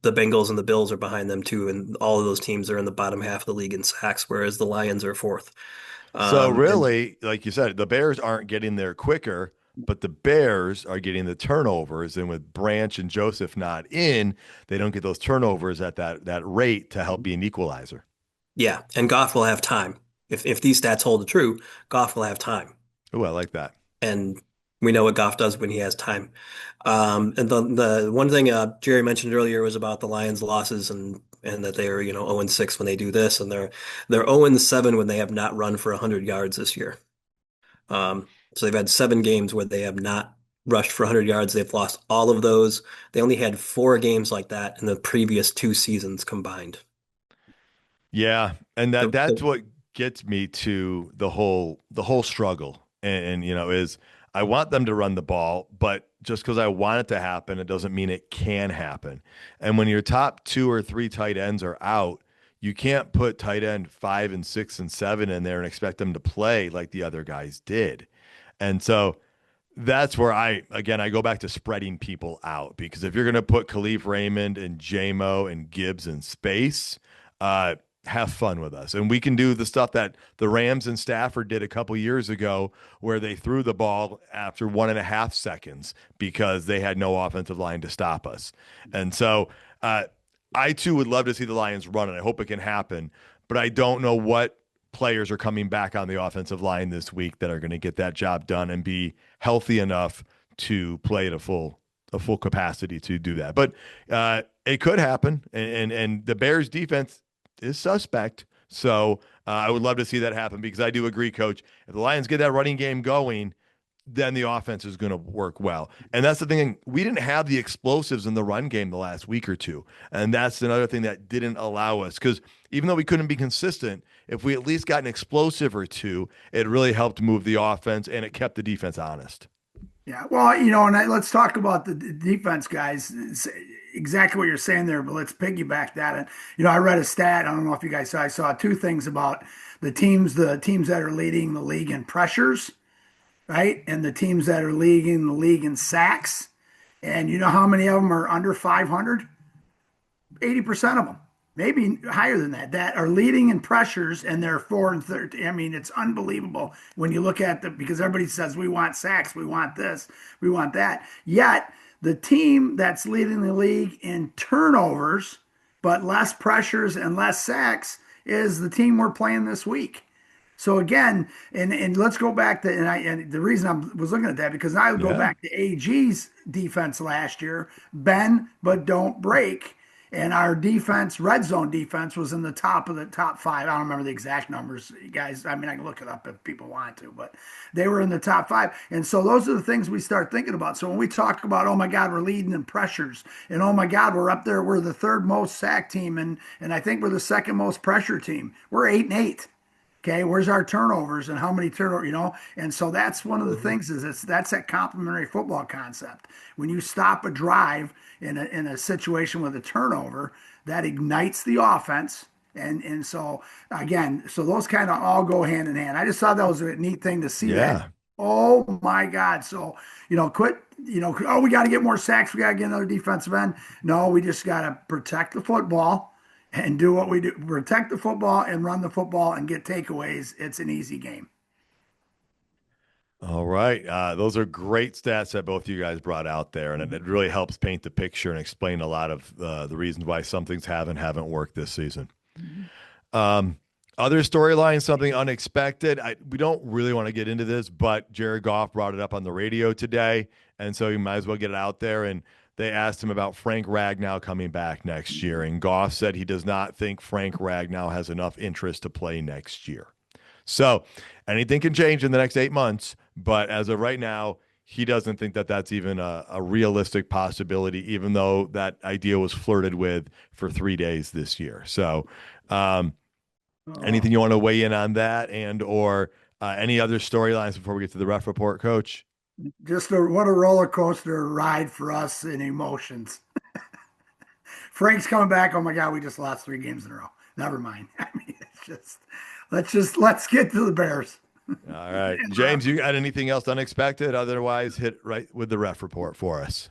Bengals and the Bills are behind them too, and all of those teams are in the bottom half of the league in sacks, whereas the Lions are fourth. So And really, like you said, the Bears aren't getting there quicker, but the Bears are getting the turnovers. And with Branch and Joseph not in, they don't get those turnovers at that rate to help be an equalizer. yeah, and Goff will have time. If these stats hold true, Goff will have time. Oh, I like that. And we know what Goff does when he has time. And the one thing Jerry mentioned earlier was about the Lions' losses and that they are 0-6 when they do this, and they're 0-7 when they have not run for 100 yards this year. So they've had 7 games where they have not rushed for 100 yards. They've lost all of those. They only had 4 games like that in the previous 2 seasons combined. Yeah, and The, that's the, what gets me to the whole struggle. And is I want them to run the ball, but just because I want it to happen, it doesn't mean it can happen. And when your top 2 or 3 tight ends are out, you can't put tight end 5 and 6 and 7 in there and expect them to play like the other guys did. And so that's where I go back to spreading people out, because if you're going to put Khalif Raymond and JMO and Gibbs in space, uh, have fun with us. And we can do the stuff that the Rams and Stafford did a couple years ago, where they threw the ball after 1.5 seconds because they had no offensive line to stop us. And so I too would love to see the Lions run, and I hope it can happen. But I don't know what players are coming back on the offensive line this week that are going to get that job done and be healthy enough to play at a full capacity to do that. But it could happen, and the Bears defense is suspect. So I would love to see that happen, because I do agree, Coach. If the Lions get that running game going, then the offense is going to work well. And that's the thing. We didn't have the explosives in the run game the last week or two. And that's another thing that didn't allow us, because even though we couldn't be consistent, if we at least got an explosive or two, it really helped move the offense, and it kept the defense honest. Yeah, well, let's talk about the defense, guys. It's exactly what you're saying there, but let's piggyback that. And I read a stat. I don't know if you guys saw. I saw 2 things about the teams that are leading the league in pressures, right, and the teams that are leading the league in sacks. And you know how many of them are under 500? 80% of them, maybe higher than that are leading in pressures, and they're 4 and 13. I mean, it's unbelievable when you look at because everybody says we want sacks, we want this, we want that. Yet the team that's leading the league in turnovers, but less pressures and less sacks, is the team we're playing this week. So again, and let's go back to and the reason I was looking at that, because I would go Yeah. back to AG's defense last year, bend but don't break. And our defense, red zone defense, was in the top of the top 5. I don't remember the exact numbers, you guys. I mean, I can look it up if people want to, but they were in the top 5. And so those are the things we start thinking about. So when we talk about, oh my God, we're leading in pressures, and oh my God, we're up there, we're the 3rd most sack team, and I think we're the 2nd most pressure team. We're 8-8. Okay, where's our turnovers and how many turnovers, And so that's one of the things, that's that complementary football concept. When you stop a drive in a situation with a turnover, that ignites the offense. And so again, so those kind of all go hand in hand. I just thought that was a neat thing to see Yeah. that. Oh my God. So, oh, we got to get more sacks. We got to get another defensive end. No, we just got to protect the football and do what we do, protect the football and run the football and get takeaways. It's an easy game. All right. Those are great stats that both you guys brought out there, and it really helps paint the picture and explain a lot of the reasons why some things haven't worked this season. Other storyline, something unexpected. We don't really want to get into this, but Jared Goff brought it up on the radio today, and so you might as well get it out there. And they asked him about Frank Ragnow coming back next year, and Goff said he does not think Frank Ragnow has enough interest to play next year. So anything can change in the next 8 months, but as of right now, he doesn't think that that's even a realistic possibility, even though that idea was flirted with for 3 days this year. So, anything you want to weigh in on that, and or any other storylines before we get to the ref report, Coach? Just what a roller coaster ride for us in emotions. Frank's coming back. Oh my God, we just lost 3 games in a row. Never mind. I mean, it's let's get to the Bears. All right, James, you got anything else unexpected? Otherwise, hit right with the ref report for us.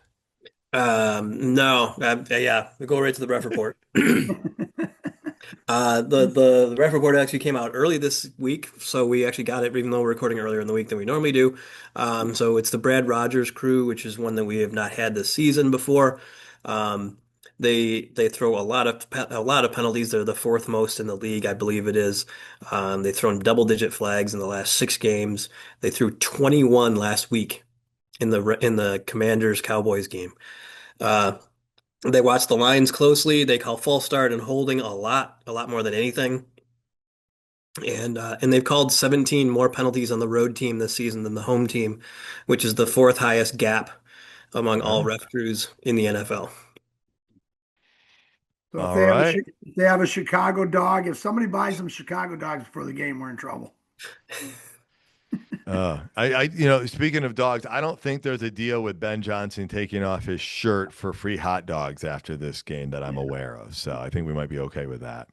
No, yeah, we go right to the ref report. The ref report actually came out early this week, so we actually got it, even though we're recording earlier in the week than we normally do. So it's the Brad Rogers crew, which is one that we have not had this season before. They throw a lot of penalties. They're the fourth most in the league, I believe it is. They've thrown double-digit flags in the last 6 games. They threw 21 last week in the Commanders Cowboys game. They watch the lines closely. They call false start and holding a lot more than anything. And they've called 17 more penalties on the road team this season than the home team, which is the fourth highest gap among all ref crews in the NFL. So All right. if they have a Chicago dog, if somebody buys some Chicago dogs before the game, we're in trouble. Speaking of dogs, I don't think there's a deal with Ben Johnson taking off his shirt for free hot dogs after this game that I'm aware of. So I think we might be okay with that.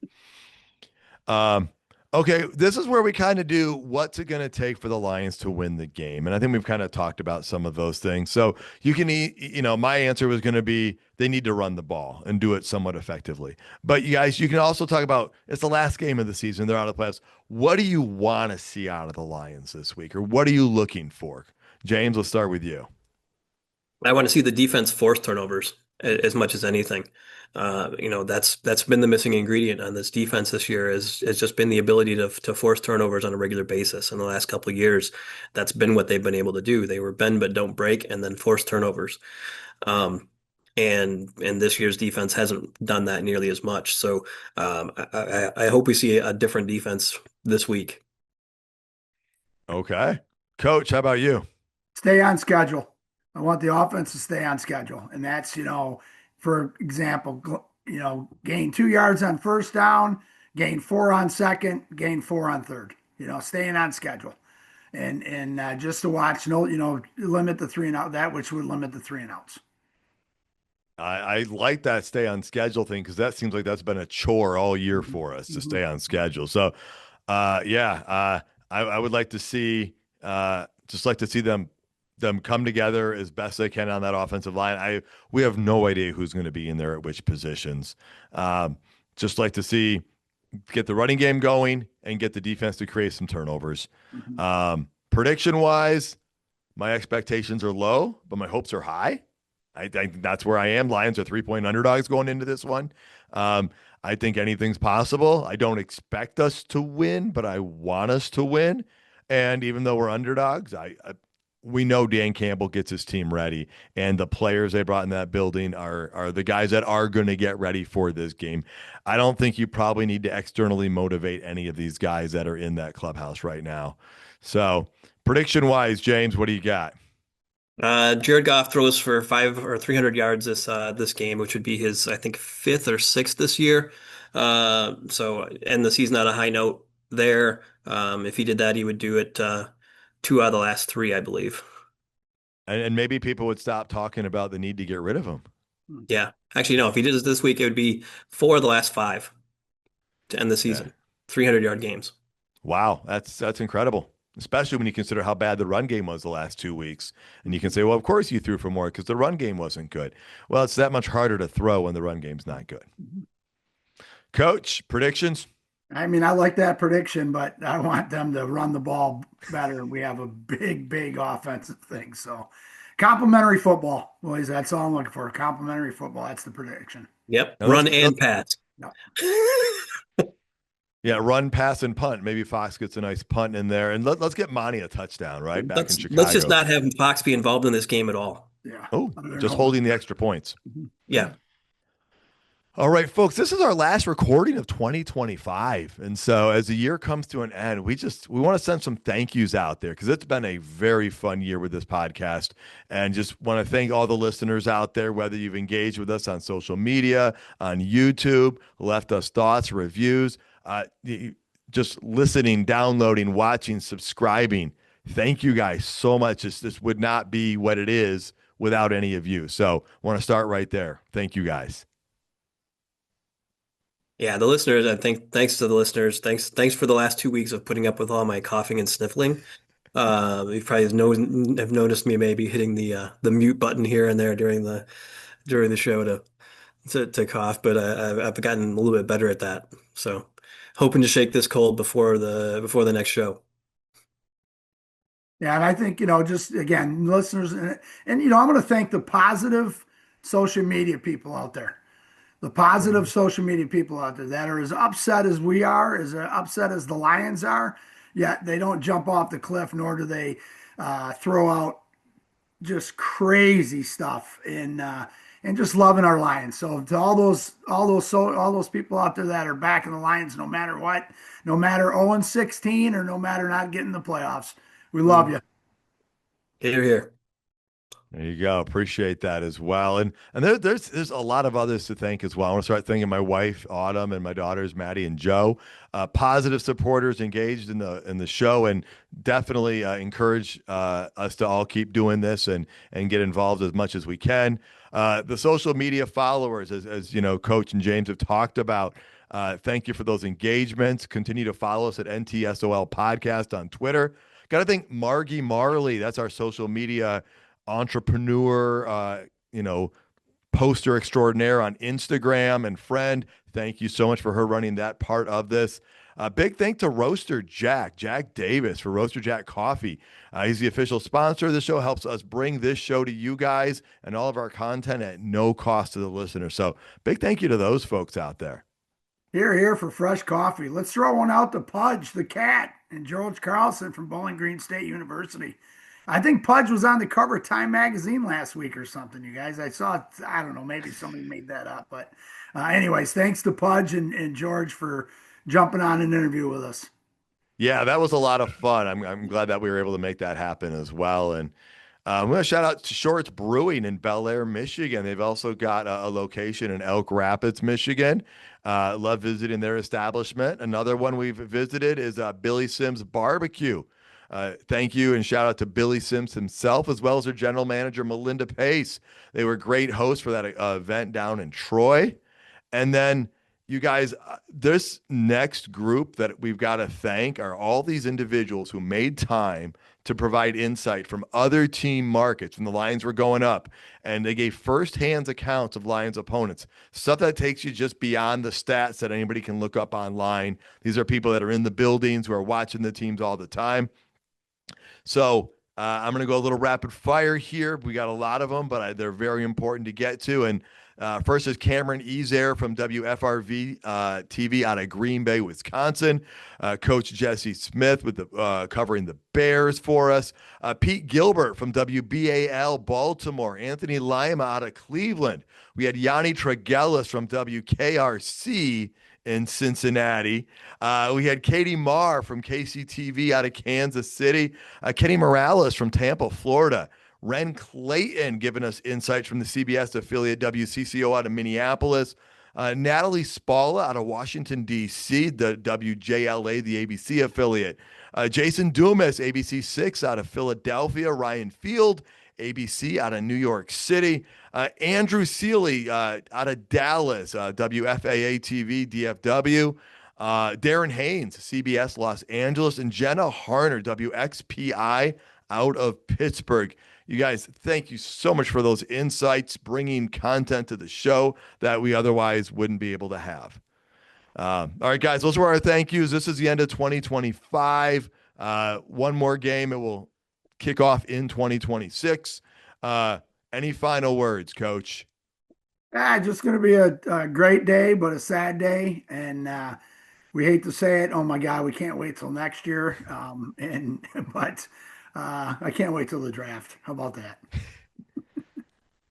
Okay, this is where we kind of do what's it going to take for the Lions to win the game. And I think we've kind of talked about some of those things. So you can, my answer was going to be they need to run the ball and do it somewhat effectively. But you guys, you can also talk about it's the last game of the season. They're out of the playoffs. What do you want to see out of the Lions this week? Or what are you looking for? James, let's start with you. I want to see the defense force turnovers as much as anything. That's been the missing ingredient on this defense this year has just been the ability to force turnovers on a regular basis. In the last couple of years, that's been what they've been able to do. They were bend but don't break, and then force turnovers. And this year's defense hasn't done that nearly as much. So I hope we see a different defense this week. Okay, Coach, how about you? Stay on schedule. I want the offense to stay on schedule, and that's for example, gain 2 yards on first down, gain 4 on second, gain 4 on third. Staying on schedule, and just to watch, limit the 3 and out. That which would limit the 3 and outs. I like that stay on schedule thing because that seems like that's been a chore all year for us to stay on schedule. So, I would like to see, them come together as best they can on that offensive line. We have no idea who's going to be in there at which positions. Just like to see get the running game going and get the defense to create some turnovers. Prediction wise, my expectations are low, but my hopes are high. I think that's where I am. Lions are 3-point underdogs going into this one. I think anything's possible. I don't expect us to win, but I want us to win. And even though we're underdogs, we know Dan Campbell gets his team ready, and the players they brought in that building are the guys that are going to get ready for this game. I don't think you probably need to externally motivate any of these guys that are in that clubhouse right now. So prediction wise, James, what do you got? Jared Goff throws for 500 or 300 yards this game, which would be his, I think, 5th or 6th this year. So end the season on a high note there. If he did that, he would do it 2 out of the last 3, I believe. And maybe people would stop talking about the need to get rid of him. Yeah. Actually, no, if he did this week, it would be 4 of the last 5 to end the season. 300-yard games. Wow, that's incredible, especially when you consider how bad the run game was the last 2 weeks. And you can say, well, of course you threw for more because the run game wasn't good. Well, it's that much harder to throw when the run game's not good. Coach, predictions? I mean, I like that prediction, but I want them to run the ball better. We have a big offensive thing. So complimentary football, boys. That's all I'm looking for. Complimentary football. That's the prediction. Yep. Run and pass. No. Yeah, run, pass, and punt. Maybe Fox gets a nice punt in there. And let's get Monty a touchdown, right? Back in Chicago. Let's just not have Fox be involved in this game at all. Yeah. Oh, just holding the extra points. Yeah. All right, folks, this is our last recording of 2025. And so as the year comes to an end, we want to send some thank yous out there because it's been a very fun year with this podcast. And just want to thank all the listeners out there, whether you've engaged with us on social media, on YouTube, left us thoughts, reviews, just listening, downloading, watching, subscribing. Thank you guys so much. This would not be what it is without any of you. So want to start right there. Thank you guys. Yeah, the listeners, I think thanks to the listeners. Thanks for the last 2 weeks of putting up with all my coughing and sniffling. You probably have noticed me maybe hitting the mute button here and there during the show to cough, but I've gotten a little bit better at that. So hoping to shake this cold before the next show. Yeah, and I think, just again, listeners, and I'm going to thank the positive social media people out there. The positive social media people out there that are as upset as we are, as upset as the Lions are, yet they don't jump off the cliff, nor do they throw out just crazy stuff and just loving our Lions. So to all those people out there that are backing the Lions, no matter what, no matter 0-16 or no matter not getting the playoffs, we love you. Here, here. There you go. Appreciate that as well. And there's a lot of others to thank as well. I want to start thanking my wife, Autumn, and my daughters, Maddie and Joe. Positive supporters engaged in the show, and definitely encourage us to all keep doing this and get involved as much as we can. The social media followers, as you know, Coach and James have talked about. Thank you for those engagements. Continue to follow us at NTSOL Podcast on Twitter. Got to thank Margie Marley. That's our social media entrepreneur, poster extraordinaire on Instagram and friend. Thank you so much for her running that part of this. Big thank to Roaster Jack Davis for Roaster Jack Coffee. He's the official sponsor of the show, helps us bring this show to you guys and all of our content at no cost to the listener. So big thank you to those folks out there. Here for fresh coffee. Let's throw one out to Pudge, the cat, and George Carlson from Bowling Green State University. I think Pudge was on the cover of Time Magazine last week or something, you guys. I saw, I don't know, maybe somebody made that up. But anyways, thanks to Pudge and George for jumping on an interview with us. Yeah, that was a lot of fun. I'm glad that we were able to make that happen as well. And I'm going to shout out to Shorts Brewing in Bel Air, Michigan. They've also got a location in Elk Rapids, Michigan. Love visiting their establishment. Another one we've visited is Billy Sims Barbecue. Thank you and shout out to Billy Sims himself, as well as their general manager, Melinda Pace. They were great hosts for that event down in Troy. And then you guys, this next group that we've got to thank are all these individuals who made time to provide insight from other team markets when the Lions were going up. And they gave firsthand accounts of Lions opponents, stuff that takes you just beyond the stats that anybody can look up online. These are people that are in the buildings who are watching the teams all the time. So I'm going to go a little rapid fire here. We got a lot of them, but they're very important to get to. And first is Cameron Ezair from WFRV TV out of Green Bay, Wisconsin. Coach Jesse Smith with the covering the Bears for us. Pete Gilbert from WBAL Baltimore. Anthony Lima out of Cleveland. We had Yanni Tregellis from WKRC in Cincinnati. We had Katie Marr from KCTV out of Kansas City. Kenny Morales from Tampa, Florida. Ren Clayton giving us insights from the CBS affiliate WCCO out of Minneapolis. Natalie Spalla out of Washington, D.C., the WJLA, the ABC affiliate. Jason Dumas, ABC6 out of Philadelphia. Ryan Field, ABC out of New York City. Andrew Seeley out of Dallas, WFAA TV, DFW. Darren Haynes, CBS Los Angeles. And Jenna Harner, WXPI out of Pittsburgh. You guys, thank you so much for those insights, bringing content to the show that we otherwise wouldn't be able to have. All right, guys, those were our thank yous. This is the end of 2025. One more game. It will kick off in 2026. Any final words, Coach? Just going to be a great day, but a sad day. And we hate to say it. Oh, my God, we can't wait till next year. But I can't wait till the draft. How about that?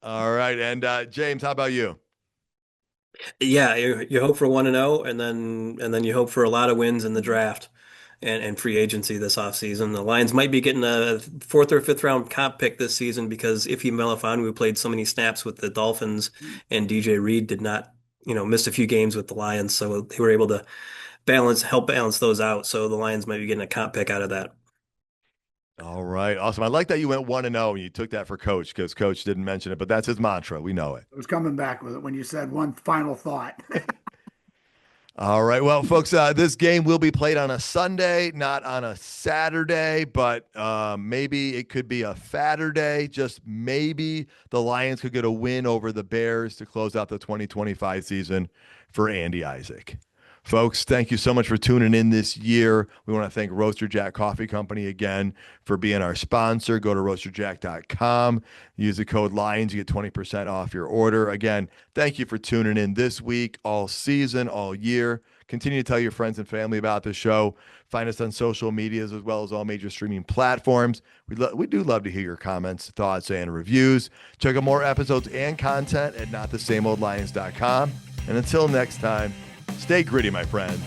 All right. And James, how about you? Yeah, you hope for 1-0, and then you hope for a lot of wins in the draft and free agency this offseason. The Lions might be getting a fourth or fifth round comp pick this season because Ife Melifonwu played so many snaps with the Dolphins, and DJ Reed did not, missed a few games with the Lions, so they were able to help balance those out. So the Lions might be getting a comp pick out of that. All right. Awesome. I like that you went 1-0 and you took that for Coach because Coach didn't mention it, but that's his mantra. We know it. I was coming back with it when you said one final thought. All right. Well, folks, this game will be played on a Sunday, not on a Saturday, but maybe it could be a Fatterday. Just maybe the Lions could get a win over the Bears to close out the 2025 season for Andy Isaac. Folks, thank you so much for tuning in this year. We want to thank Roaster Jack Coffee Company again for being our sponsor. Go to roasterjack.com. Use the code LIONS. You get 20% off your order. Again, thank you for tuning in this week, all season, all year. Continue to tell your friends and family about the show. Find us on social medias as well as all major streaming platforms. We do love to hear your comments, thoughts, and reviews. Check out more episodes and content at notthesameoldlions.com. And until next time, stay gritty, my friends.